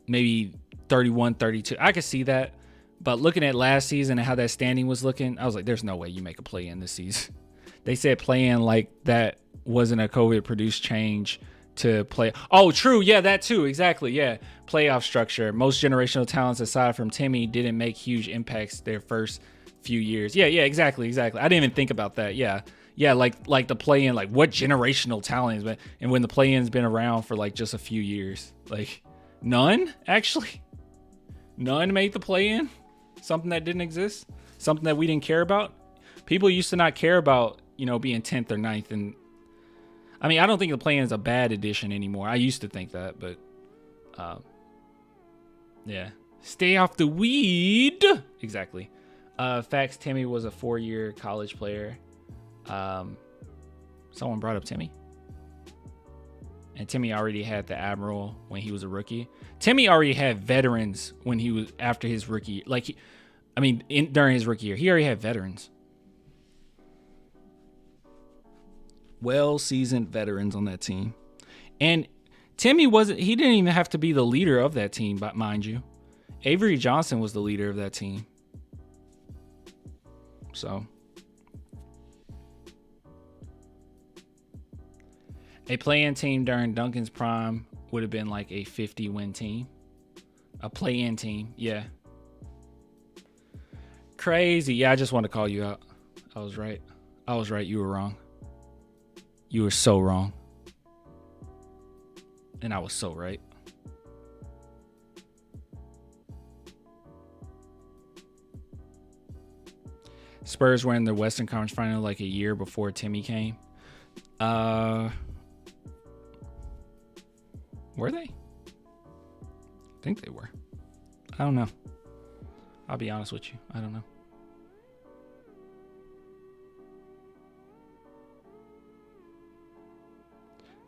maybe 31, 32. I could see that. But looking at last season and how that standing was looking, I was like, there's no way you make a play in this season. They said play in like that wasn't a COVID produced change to play. Oh, true. Yeah, that too. Exactly. Yeah. Playoff structure. Most generational talents aside from Timmy didn't make huge impacts their first few years. Yeah. Exactly. I didn't even think about that. Yeah. Like the play in, like what generational talent is, and when the play in's been around for like just a few years, like none actually. None made the play in. Something that didn't exist. Something that we didn't care about. People used to not care about, being 10th or 9th. And I mean, I don't think the play-in is a bad addition anymore. I used to think that, but yeah. Stay off the weed. Exactly. Facts, Timmy was a 4-year college player. Someone brought up Timmy. And Timmy already had the Admiral when he was a rookie. Timmy already had veterans when he was after his rookie. During his rookie year, he already had veterans. Well-seasoned veterans on that team. And Timmy he didn't even have to be the leader of that team, but mind you. Avery Johnson was the leader of that team. So. A play-in team during Duncan's prime would have been like a 50-win team. A play-in team, yeah. Crazy. Yeah, I just want to call you out. I was right. I was right. You were wrong. You were so wrong. And I was so right. Spurs were in the Western Conference Final like a year before Timmy came. Were they? I think they were. I don't know. I'll be honest with you. I don't know.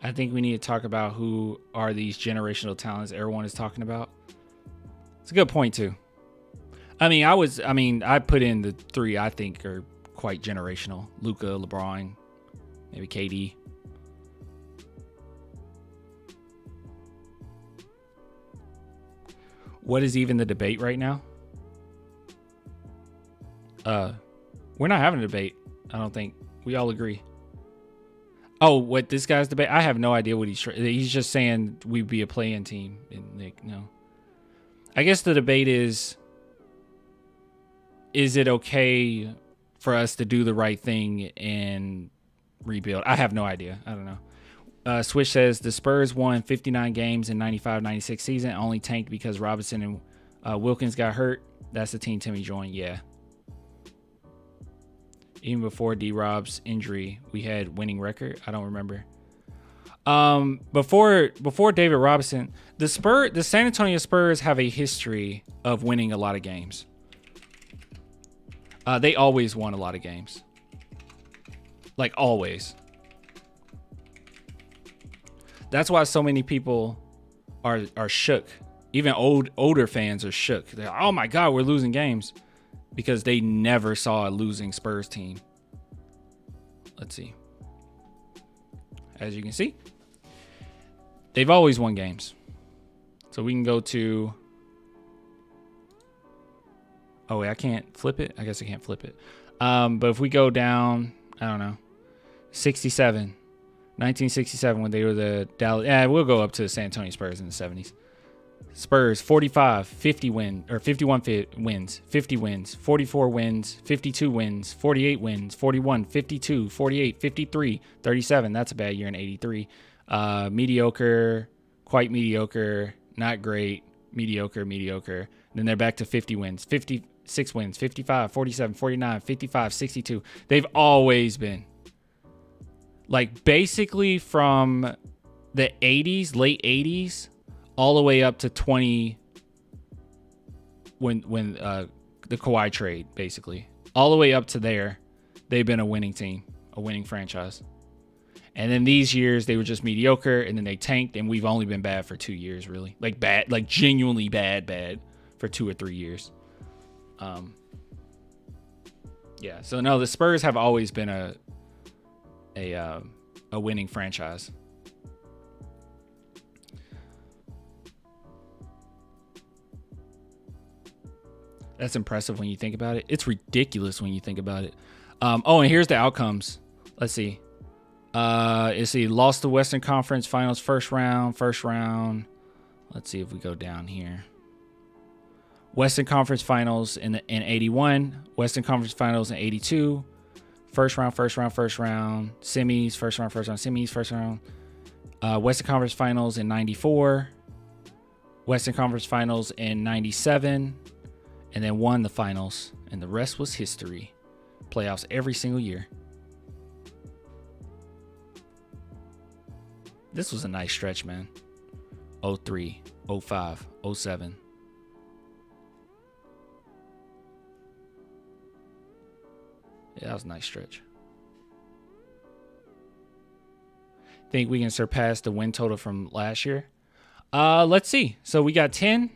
I think we need to talk about who are these generational talents everyone is talking about. It's a good point too. I put in the three I think are quite generational. Luka, LeBron, maybe KD. What is even the debate right now? We're not having a debate. I don't think. We all agree. Oh, what this guy's debate? I have no idea what he's just saying we'd be a play-in team. And like, no. I guess the debate is it okay for us to do the right thing and rebuild? I have no idea. I don't know. Swish says the Spurs won 59 games in 95-96 season, only tanked because Robinson and Wilkins got hurt. That's the team Timmy joined. Yeah. Even before D-Rob's injury, we had winning record. I don't remember. Before David Robinson, the San Antonio Spurs have a history of winning a lot of games. They always won a lot of games. Like always. That's why so many people are shook. Even older fans are shook. They're like, oh my God, we're losing games. Because they never saw a losing Spurs team. Let's see. As you can see, they've always won games. So we can go to... Oh, wait, I can't flip it? I guess I can't flip it. But if we go down, I don't know, 1967, when they were the Dallas... Yeah, we'll go up to the San Antonio Spurs in the 70s. Spurs 45, 50 win or 51 wins, 50 wins, 44 wins, 52 wins, 48 wins, 41, 52, 48, 53, 37. That's a bad year in 83. Mediocre, quite mediocre, not great, mediocre. Then they're back to 50 wins, 56 wins, 55, 47, 49, 55, 62. They've always been like basically from the 80s, late 80s, all the way up to 20 when the Kawhi trade, basically. All the way up to there, they've been a winning team, a winning franchise. And then these years, they were just mediocre, and then they tanked, and we've only been bad for 2 years, really. Like bad, like genuinely bad for 2 or 3 years. Yeah, so no, the Spurs have always been a winning franchise. That's impressive when you think about it. It's ridiculous when you think about it. Oh, and here's the outcomes. Let's see. Lost the Western Conference Finals first round. Let's see if we go down here. Western Conference Finals in 81. Western Conference Finals in 82. First round. Semis, first round, semis, first round. Western Conference Finals in 94. Western Conference Finals in 97. And then won the finals, and the rest was history. Playoffs every single year. This was a nice stretch, man. 03, 05, 07. Yeah, that was a nice stretch. Think we can surpass the win total from last year? Let's see. So we got 10.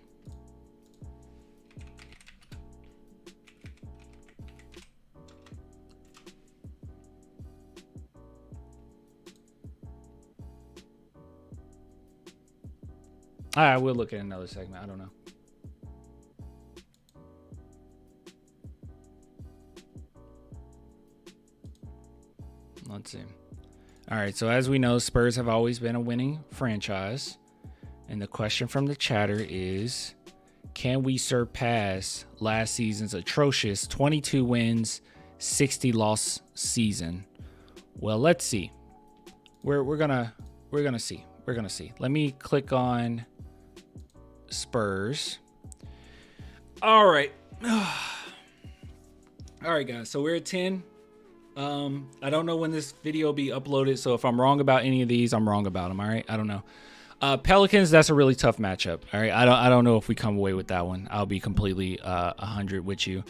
All right, we'll look at another segment. I don't know. Let's see. All right, so as we know, Spurs have always been a winning franchise. And the question from the chatter is, can we surpass last season's atrocious 22 wins, 60 loss season? Well, let's see. We're gonna see. We're gonna see. Let me click on Spurs. All right. All right, guys. So we're at 10. I don't know when this video will be uploaded, so if I'm wrong about any of these, I'm wrong about them. All right, I don't know. Pelicans, that's a really tough matchup. All right, I don't know if we come away with that one. I'll be completely 100 with you.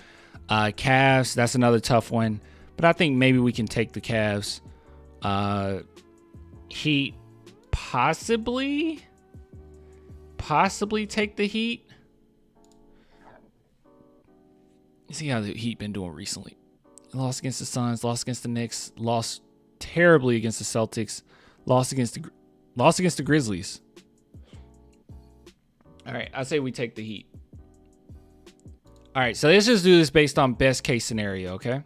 Cavs, that's another tough one, but I think maybe we can take the Cavs. Heat, possibly take the Heat. See how the Heat been doing recently. Lost against the Suns, lost against the Knicks, lost terribly against the Celtics, lost against the Grizzlies. All right, I say we take the Heat. All right, so let's just do this based on best case scenario, okay?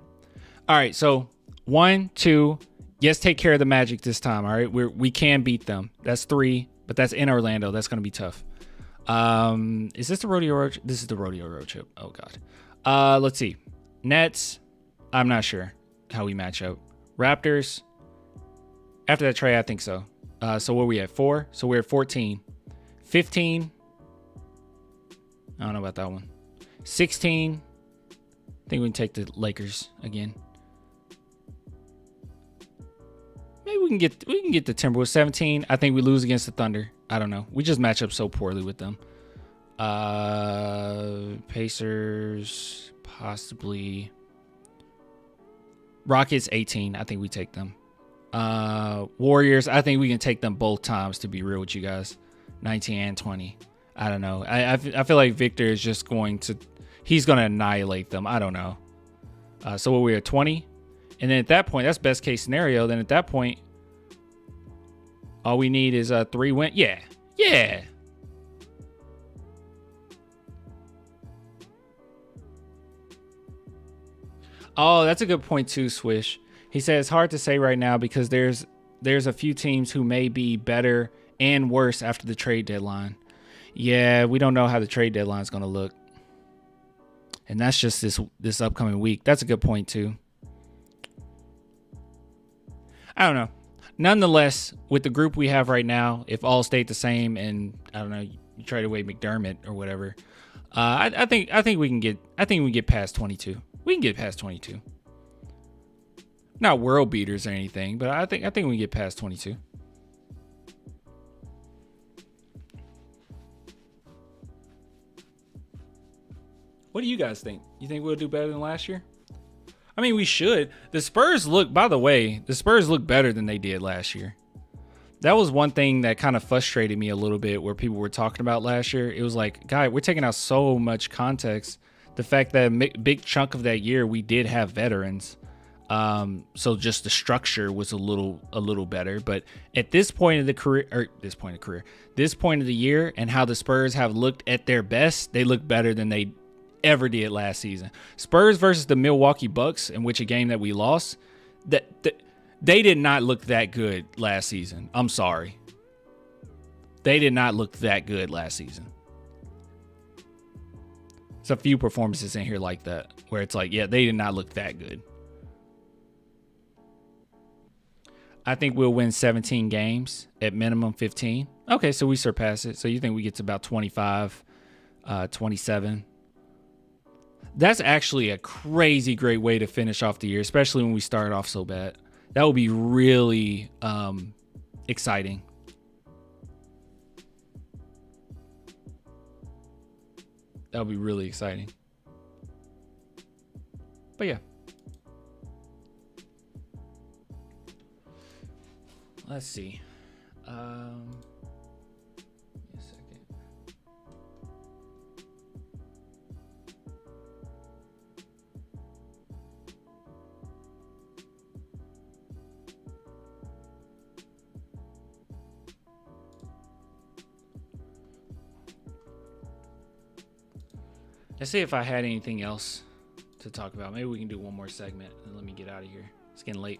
All right, so 1, 2, yes, take care of the Magic this time. All right, we can beat them. That's 3, but that's in Orlando. That's gonna be tough. Is this the Rodeo Road? This is the Rodeo Road trip. Oh God. Let's see. Nets. I'm not sure how we match up. Raptors. After that trade, I think so. So where we at? 4. So we're at 14. 15. I don't know about that one. 16. I think we can take the Lakers again. Maybe we can get the Timberwolves. 17. I think we lose against the Thunder. I don't know. We just match up so poorly with them. Pacers, possibly. Rockets, 18. I think we take them. Warriors, I think we can take them both times, to be real with you guys. 19 and 20. I don't know. I feel like Victor is just he's going to annihilate them. I don't know. So we're at 20. And then at that point, that's best case scenario. Then at that point, all we need is a 3 win. Yeah. Yeah. Oh, that's a good point too, Swish. He said it's hard to say right now because there's a few teams who may be better and worse after the trade deadline. Yeah, we don't know how the trade deadline is going to look. And that's just this upcoming week. That's a good point too. I don't know. Nonetheless, with the group we have right now, if all stayed the same and I don't know, you trade away McDermott or whatever, I think we can get past 22. We can get past 22. Not world beaters or anything, but I think we can get past 22. What do you guys think? You think we'll do better than last year? I mean, we should. The Spurs look better than they did last year. That was one thing that kind of frustrated me a little bit where people were talking about last year. It was like, guy, we're taking out so much context. The fact that a big chunk of that year we did have veterans, so just the structure was a little better. But at this point of the year, and how the Spurs have looked at their best, they look better than they ever did last season. Spurs versus the Milwaukee Bucks, in which a game that we lost, that they did not look that good last season. I'm sorry, they did not look that good last season. There's a few performances in here like that where it's like, yeah, they did not look that good. I think we'll win 17 games at minimum 15. Okay, so we surpass it. So you think we get to about 25, 27. That's actually a crazy great way to finish off the year, especially when we started off so bad. That would be really exciting. That would be really exciting. But yeah. Let's see. Give me a second. Let's see if I had anything else to talk about. Maybe we can do one more segment and let me get out of here. It's getting late.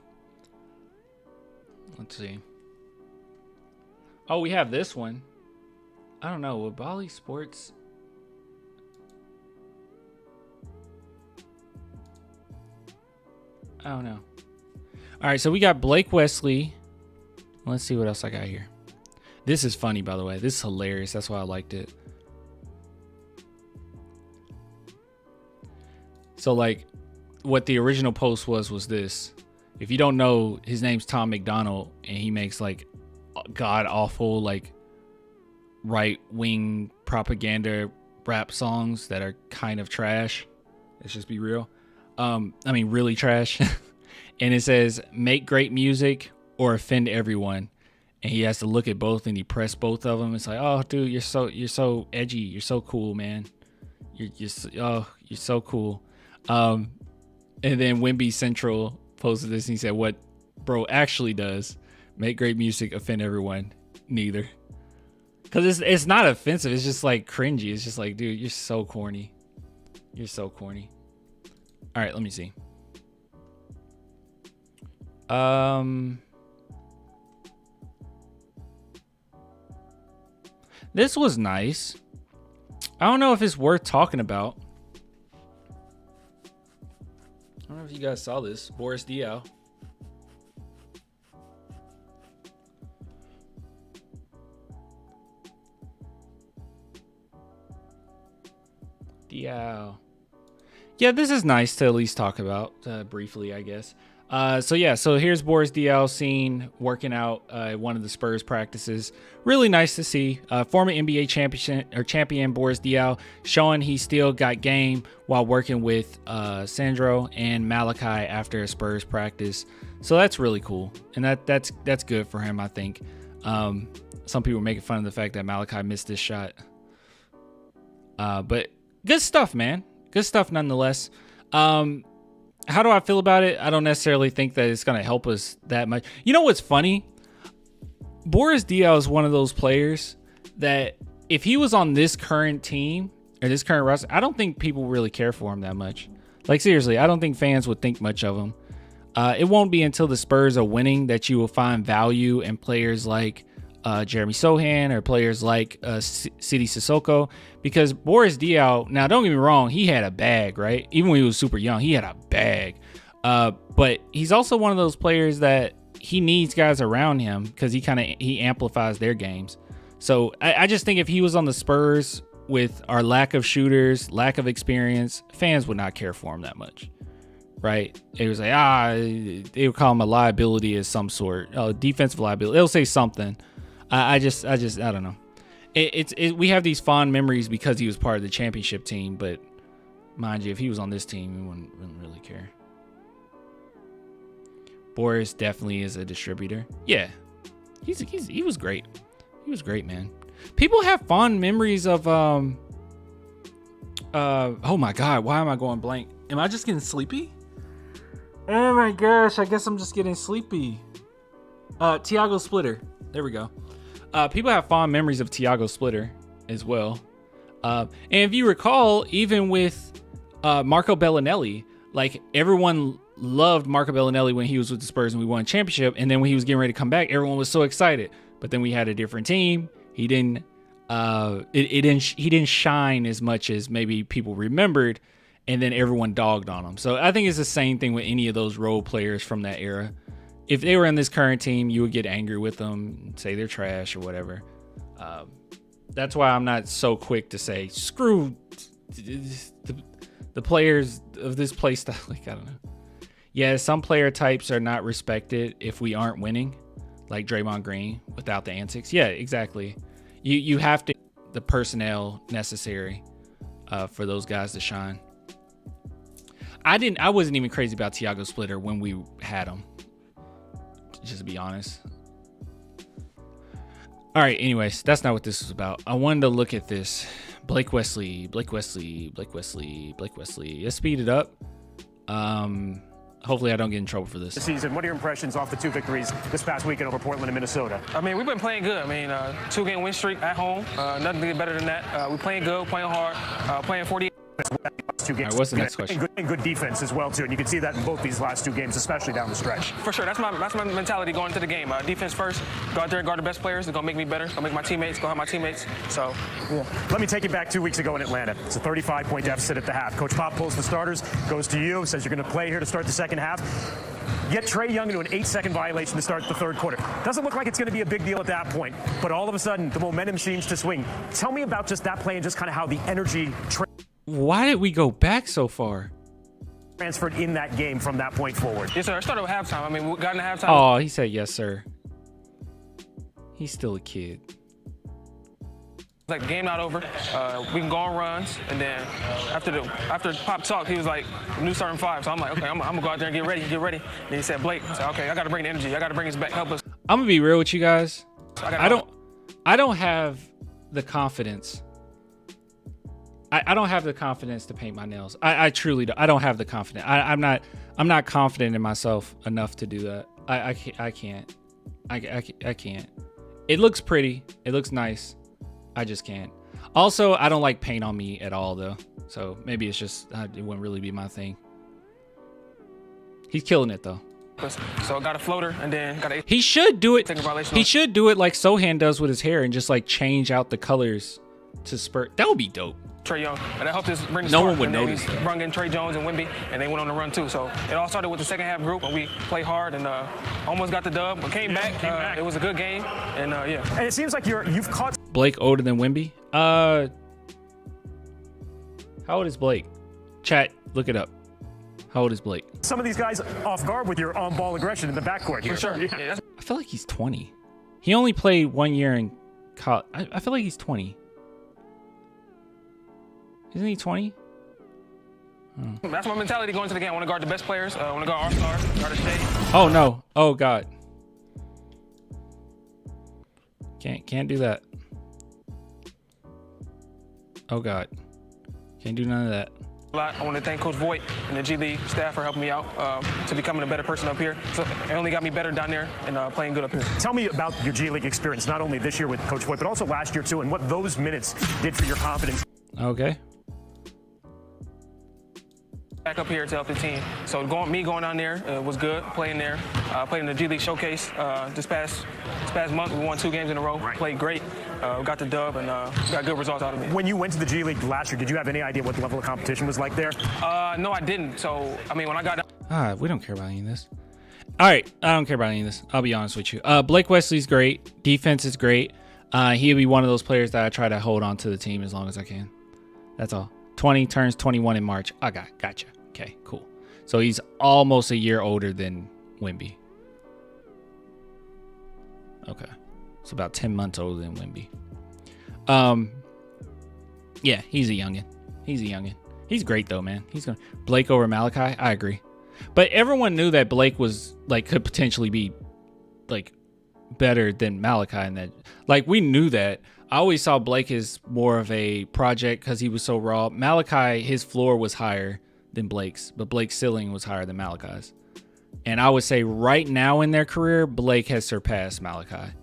Let's see. Oh, we have this one. I don't know. With Bally Sports. I don't know. All right, so we got Blake Wesley. Let's see what else I got here. This is funny, by the way. This is hilarious. That's why I liked it. So, like, what the original post was this. If you don't know, his name's Tom McDonald, and he makes, like, god-awful, like, right-wing propaganda rap songs that are kind of trash. Let's just be real. I mean, really trash. And it says, make great music or offend everyone. And he has to look at both, and he pressed both of them. It's like, oh, dude, you're so edgy. You're so cool, man. You're so cool. And then Wimby Central posted this, and he said, what bro actually does, make great music, offend everyone. Neither. Because it's not offensive. It's just like cringy. It's just like, dude, you're so corny. You're so corny. All right, let me see. This was nice. I don't know if it's worth talking about. I don't know if you guys saw this. Boris Diaw. Yeah, this is nice to at least talk about briefly, I guess. So here's Boris Diaw seen working out at one of the Spurs practices. Really nice to see. Former NBA champion Boris Diaw showing he still got game while working with Sandro and Malachi after a Spurs practice. So that's really cool, and that's good for him, I think. Some people are making fun of the fact that Malachi missed this shot, but good stuff, man. Good stuff nonetheless. How do I feel about it? I don't necessarily think that it's going to help us that much. You know what's funny? Boris Diaw is one of those players that if he was on this current team or this current roster, I don't think people really care for him that much. Like, seriously, I don't think fans would think much of him. It won't be until the Spurs are winning that you will find value in players like Jeremy Sohan or players like Sidi Sissoko, because Boris Diaw, now don't get me wrong, he had a bag, right? Even when he was super young, he had a bag. But he's also one of those players that he needs guys around him because he amplifies their games. So I just think if he was on the Spurs with our lack of shooters, lack of experience, fans would not care for him that much. Right? It was like, they would call him a liability of some sort, defensive liability. They'll say something. I don't know. We have these fond memories because he was part of the championship team, but mind you, if he was on this team, we wouldn't really care. Boris definitely is a distributor. Yeah, he was great. He was great, man. People have fond memories of oh my God, why am I going blank? Am I just getting sleepy? Oh my gosh, I guess I'm just getting sleepy. Tiago Splitter. There we go. People have fond memories of Tiago Splitter as well. And if you recall, even with Marco Bellinelli, like everyone loved Marco Bellinelli when he was with the Spurs and we won a championship. And then when he was getting ready to come back, everyone was so excited. But then we had a different team. He didn't shine as much as maybe people remembered. And then everyone dogged on him. So I think it's the same thing with any of those role players from that era. If they were in this current team, you would get angry with them, say they're trash or whatever. That's why I'm not so quick to say, screw the players of this play style. Like, I don't know. Yeah, some player types are not respected if we aren't winning, like Draymond Green without the antics. Yeah, exactly. You have to the personnel necessary for those guys to shine. I wasn't even crazy about Tiago Splitter when we had him. Just to be honest. All right, anyways, that's not what this is about. I wanted to look at this. Blake Wesley. Let's speed it up. Hopefully I don't get in trouble for this. Season. What are your impressions off the 2 victories this past weekend over Portland and Minnesota? I mean, we've been playing good. I mean, 2-game win streak at home. Nothing better than that. We're playing good, playing hard, playing 48. 2 games. All right, what's the next question? And good defense as well too, and you can see that in both these last 2 games, especially down the stretch. For sure, that's my mentality going into the game. Defense first, go out there and guard the best players. It's gonna make me better. Gonna make my teammates. Gonna help my teammates. So, yeah. Let me take you back 2 weeks ago in Atlanta. It's a 35-point deficit at the half. Coach Pop pulls the starters, goes to you, says you're going to play here to start the second half. Get Trae Young into an 8-second violation to start the third quarter. Doesn't look like it's going to be a big deal at that point, but all of a sudden the momentum seems to swing. Tell me about just that play and just kind of how the energy Why did we go back so far? Transferred in that game from that point forward. Yes, sir. I started with halftime. I mean, we got into halftime. Oh, he said yes, sir. He's still a kid. It's like game not over. We can go on runs, and then after Pop talked, he was like, "New starting 5." So I'm like, "Okay, I'm gonna go out there and get ready." And he said, "Blake," I said, "Okay, I gotta bring the energy. I gotta bring us back, help us." I'm gonna be real with you guys. I don't have the confidence. I don't have the confidence to paint my nails. I truly don't. I don't have the confidence. I'm not confident in myself enough to do that. I can't. I can't. It looks pretty. It looks nice. I just can't. Also, I don't like paint on me at all, though. So maybe it's just it wouldn't really be my thing. He's killing it though. So I got a floater and then got a. He should do it. He should do it like Sohan does with his hair and just like change out the colors to Spurs. That would be dope. Trae Young, and that helped us bring the No spark. one would And then notice we that. Brung in Trey Jones and Wemby, and they went on the run too. So it all started with the second half group, and we played hard and almost got the dub, but came back. It was a good game, and yeah. And it seems like you've caught Blake older than Wemby. How old is Blake? Chat, look it up. How old is Blake? some of these guys off guard with your on-ball aggression in the backcourt here. For sure. Yeah. I feel like he's 20. He only played 1 year in college. I feel like he's 20. Isn't he 20? That's my mentality going to the game. I want to guard the best players. I want to guard our stars, guard the state. Oh no! Oh god! Can't do that. Oh god! Can't do none of that. I want to thank Coach Voigt and the G League staff for helping me out to becoming a better person up here. So it only got me better down there and playing good up here. Tell me about your G League experience, not only this year with Coach Voigt, but also last year too, and what those minutes did for your confidence. Okay. Back up here to help the team. So going down there was good. Playing there, played in the G League Showcase this past month. We won 2 games in a row. Right. Played great. Got the dub and got good results out of it. When you went to the G League last year, did you have any idea what the level of competition was like there? No, I didn't. So I mean, when I got We don't care about any of this. All right, I don't care about any of this. I'll be honest with you. Blake Wesley's great. Defense is great. He'll be one of those players that I try to hold on to the team as long as I can. That's all. 20 turns 21 in March. I gotcha. Okay, cool. So he's almost a year older than Wemby. Okay. It's about 10 months older than Wemby. Yeah, he's a youngin. He's great though, man. Blake over Malachi. I agree. But everyone knew that Blake was could potentially be better than Malachi, and that we knew that. I always saw Blake as more of a project because he was so raw. Malachi, his floor was higher than Blake's, but Blake's ceiling was higher than Malachi's. And I would say right now in their career, Blake has surpassed Malachi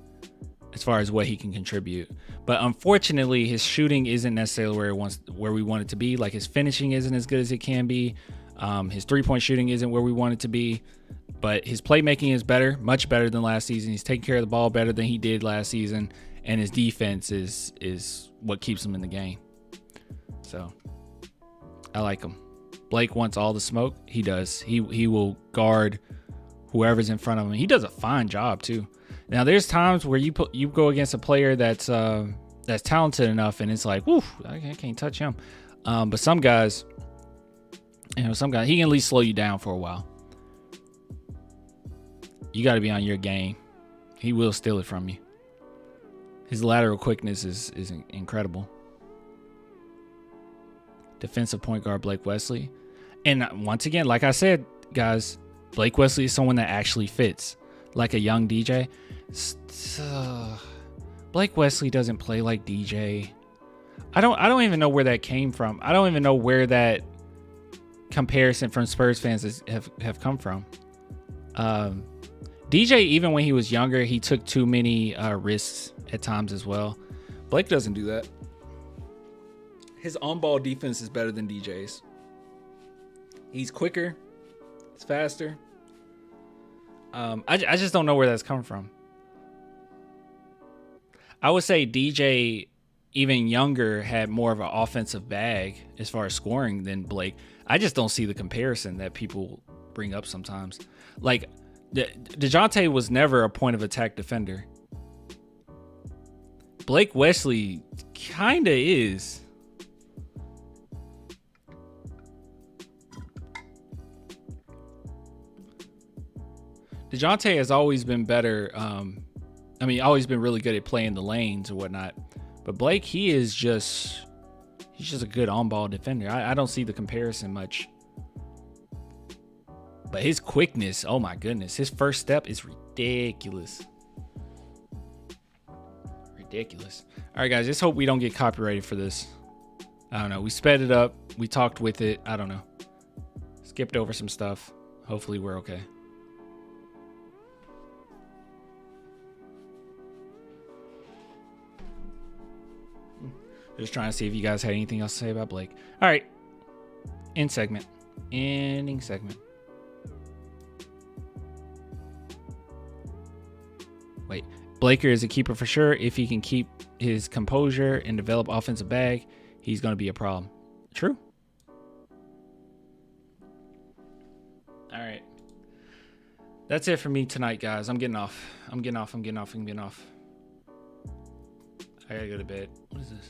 as far as what he can contribute. But unfortunately, his shooting isn't necessarily where we want it to be. Like, his finishing isn't as good as it can be. His three-point shooting isn't where we want it to be. But his playmaking is better, much better than last season. He's taking care of the ball better than he did last season. And his defense is what keeps him in the game. So I like him. Blake wants all the smoke. He does. He will guard whoever's in front of him. He does a fine job too. Now there's times where you go against a player that's talented enough, and it's like, woof, I can't touch him. But some guys, he can at least slow you down for a while. You got to be on your game. He will steal it from you. His lateral quickness is incredible. Defensive point guard Blake Wesley. And once again, like I said, guys, Blake Wesley is someone that actually fits. Like a young DJ. Blake Wesley doesn't play like DJ. I don't even know where that came from. I don't even know where that comparison from Spurs fans have come from. DJ, even when he was younger, he took too many risks at times as well. Blake doesn't do that. His on-ball defense is better than DJ's. He's quicker. He's faster. I just don't know where that's coming from. I would say DJ, even younger, had more of an offensive bag as far as scoring than Blake. I just don't see the comparison that people bring up sometimes. Like, DeJounte was never a point of attack defender. Blake Wesley kind of is. DeJounte has always been better. Always been really good at playing the lanes or whatnot. But Blake, he's just a good on-ball defender. I don't see the comparison much. But his quickness, oh my goodness. His first step is ridiculous. Ridiculous. All right, guys, just hope we don't get copyrighted for this. I don't know. We sped it up. We talked with it. I don't know. Skipped over some stuff. Hopefully we're okay. Just trying to see if you guys had anything else to say about Blake. All right. End segment. Ending segment. Wait. Blaker is a keeper for sure. If he can keep his composure and develop offensive bag, he's going to be a problem. True. All right. That's it for me tonight, guys. I'm getting off. I'm getting off. I gotta go to bed. What is this?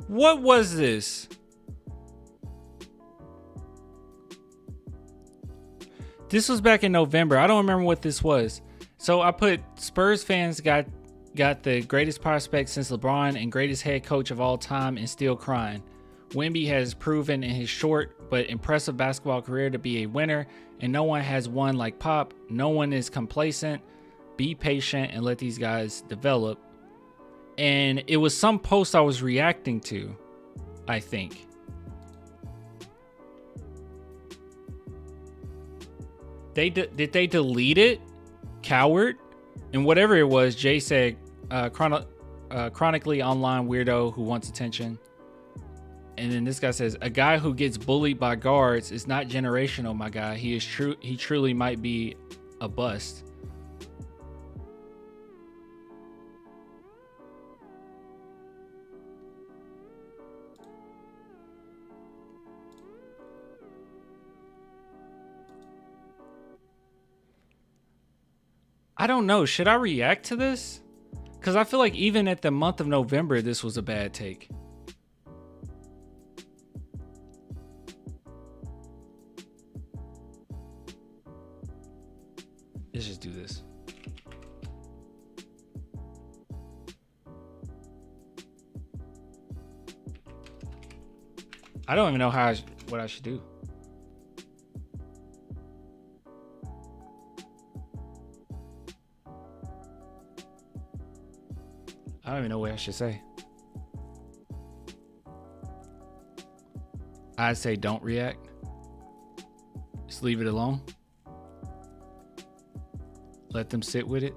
What was this? This was back in November. I don't remember what this was. So I put Spurs fans got the greatest prospect since LeBron and greatest head coach of all time and still crying. Wemby has proven in his short but impressive basketball career to be a winner, and no one has won like Pop. No one is complacent. Be patient and let these guys develop. And it was some post I was reacting to, I think. Did they delete it? Coward? And whatever it was, Jay said, chronically online weirdo who wants attention. And then this guy says, a guy who gets bullied by guards is not generational, my guy. He truly might be a bust. I don't know. Should I react to this? Because I feel like even at the month of November, this was a bad take. Let's just do this. I don't even know what I should do. I don't even know what I should say. I'd say don't react. Just leave it alone. Let them sit with it.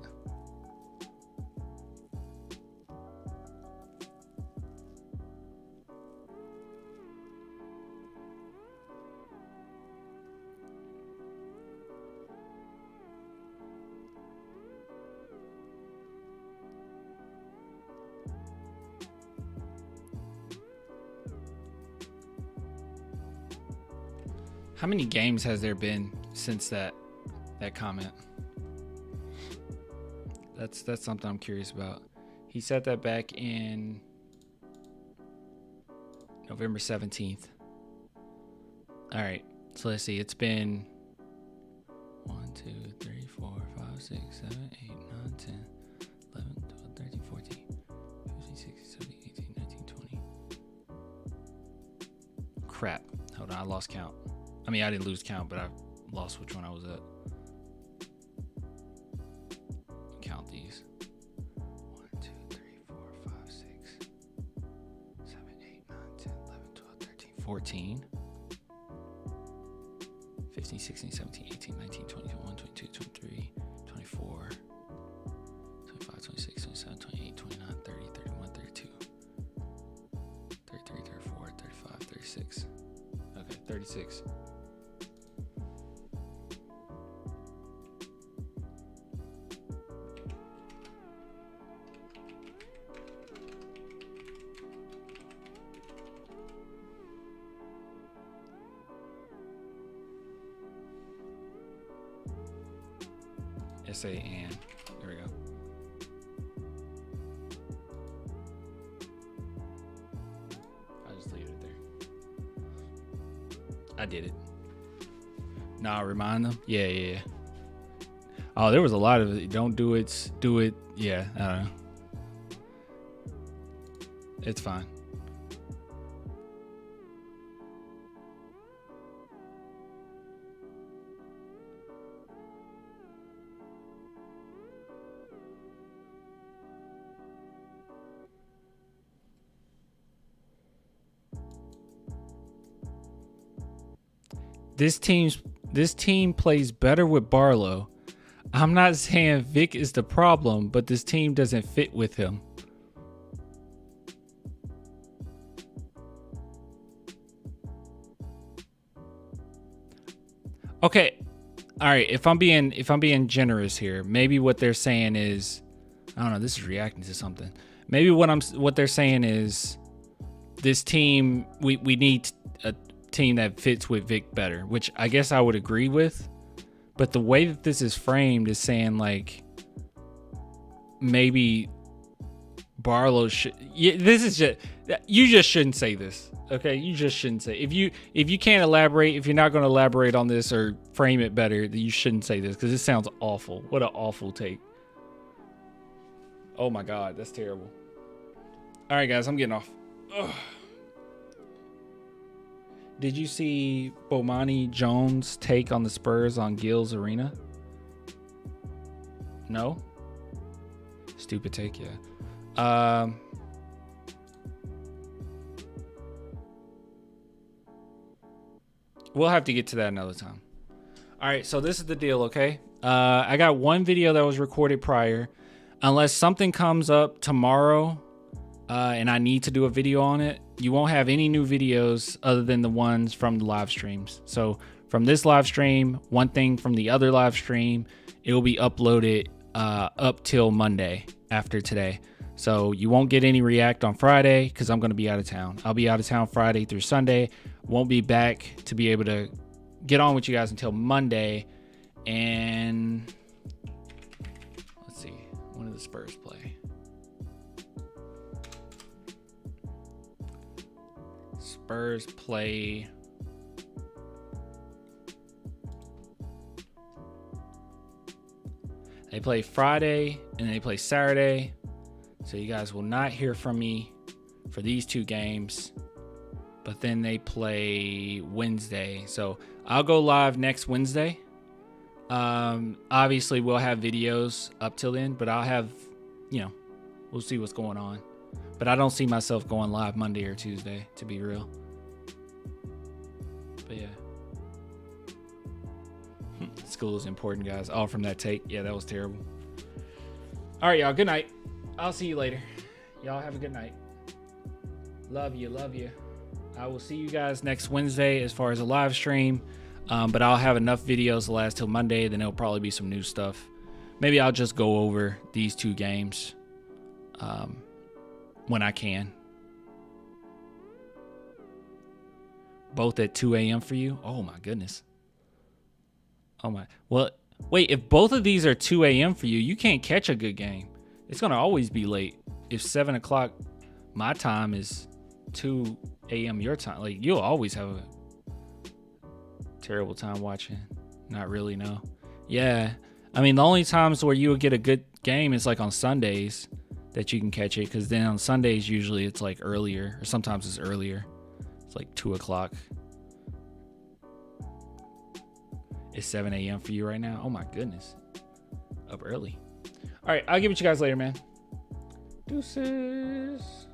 How many games has there been since that comment? That's something I'm curious about. He said that back in November 17th. All right, so let's see. It's been 1, 2, 3, 4, 5, 6, 7, 8, 9, 10, 11, 12, 13, 14, 15, 16, 17, 18, 19, 20. Crap. Hold on, I lost count. I mean, I didn't lose count, but I lost which one I was at. count these. 1, 2, 3, 4, 5, 6, 7, 8, 9, 10, 11, 12, 13, 14, 15, 16, 17, 18, 19, 20, 21, 22, 23, 24, 25, 26, 27, 28, 29, 30, 31, 32, 33, 34, 35, 36. Okay, 36. S-A-N. There we go. I'll just leave it there. I did it. Nah, remind them. Yeah. Oh, there was a lot of it. Don't do it. Do it. Yeah, I don't know. It's fine. This team plays better with Barlow. I'm not saying Vic is the problem, but this team doesn't fit with him. Okay. All right, if I'm being generous here, maybe what they're saying is, I don't know, this is reacting to something. Maybe what they're saying is this team, we need a team that fits with Vic better, which I guess I would agree with, but the way that this is framed is saying like maybe Barlow should. Yeah, this is just, you just shouldn't say this. Okay, you just shouldn't say, if you can't elaborate, if you're not going to elaborate on this or frame it better, then you shouldn't say this because it sounds awful. What an awful take. Oh my God, that's terrible. All right, guys, I'm getting off. Ugh. Did you see Bomani Jones' take on the Spurs on Gil's Arena? No? Stupid take, yeah. We'll have to get to that another time. All right, so this is the deal, okay? I got one video that was recorded prior. Unless something comes up tomorrow and I need to do a video on it, you won't have any new videos other than the ones from the live streams. So from this live stream, one thing from the other live stream, it will be uploaded up till Monday after today. So you won't get any react on Friday because I'm going to be out of town. I'll be out of town Friday through Sunday. Won't be back to be able to get on with you guys until Monday. And let's see, when do the Spurs play? Spurs play Friday and they play Saturday. So you guys will not hear from me for these two games. But then they play Wednesday. So I'll go live next Wednesday. Obviously we'll have videos up till then, but I'll have, we'll see what's going on. But I don't see myself going live Monday or Tuesday, to be real. But yeah. School is important, guys. All from that take. Yeah, that was terrible. All right, y'all. Good night. I'll see you later. Y'all have a good night. Love you. Love you. I will see you guys next Wednesday as far as a live stream. But I'll have enough videos to last till Monday. Then there'll probably be some new stuff. Maybe I'll just go over these two games when I can. Both at 2 a.m. for you? Oh, my goodness. Oh, my. Well, wait, if both of these are 2 a.m. for you, you can't catch a good game. It's going to always be late. If 7 o'clock my time is 2 a.m. your time, like, you'll always have a terrible time watching. Not really, no. Yeah. I mean, the only times where you would get a good game is like on Sundays that you can catch it, because then on Sundays usually it's like earlier, or sometimes it's earlier. It's like 2 o'clock. It's 7 a.m. for you right now? Oh my goodness. Up early. All right, I'll get with you guys later, man. Deuces.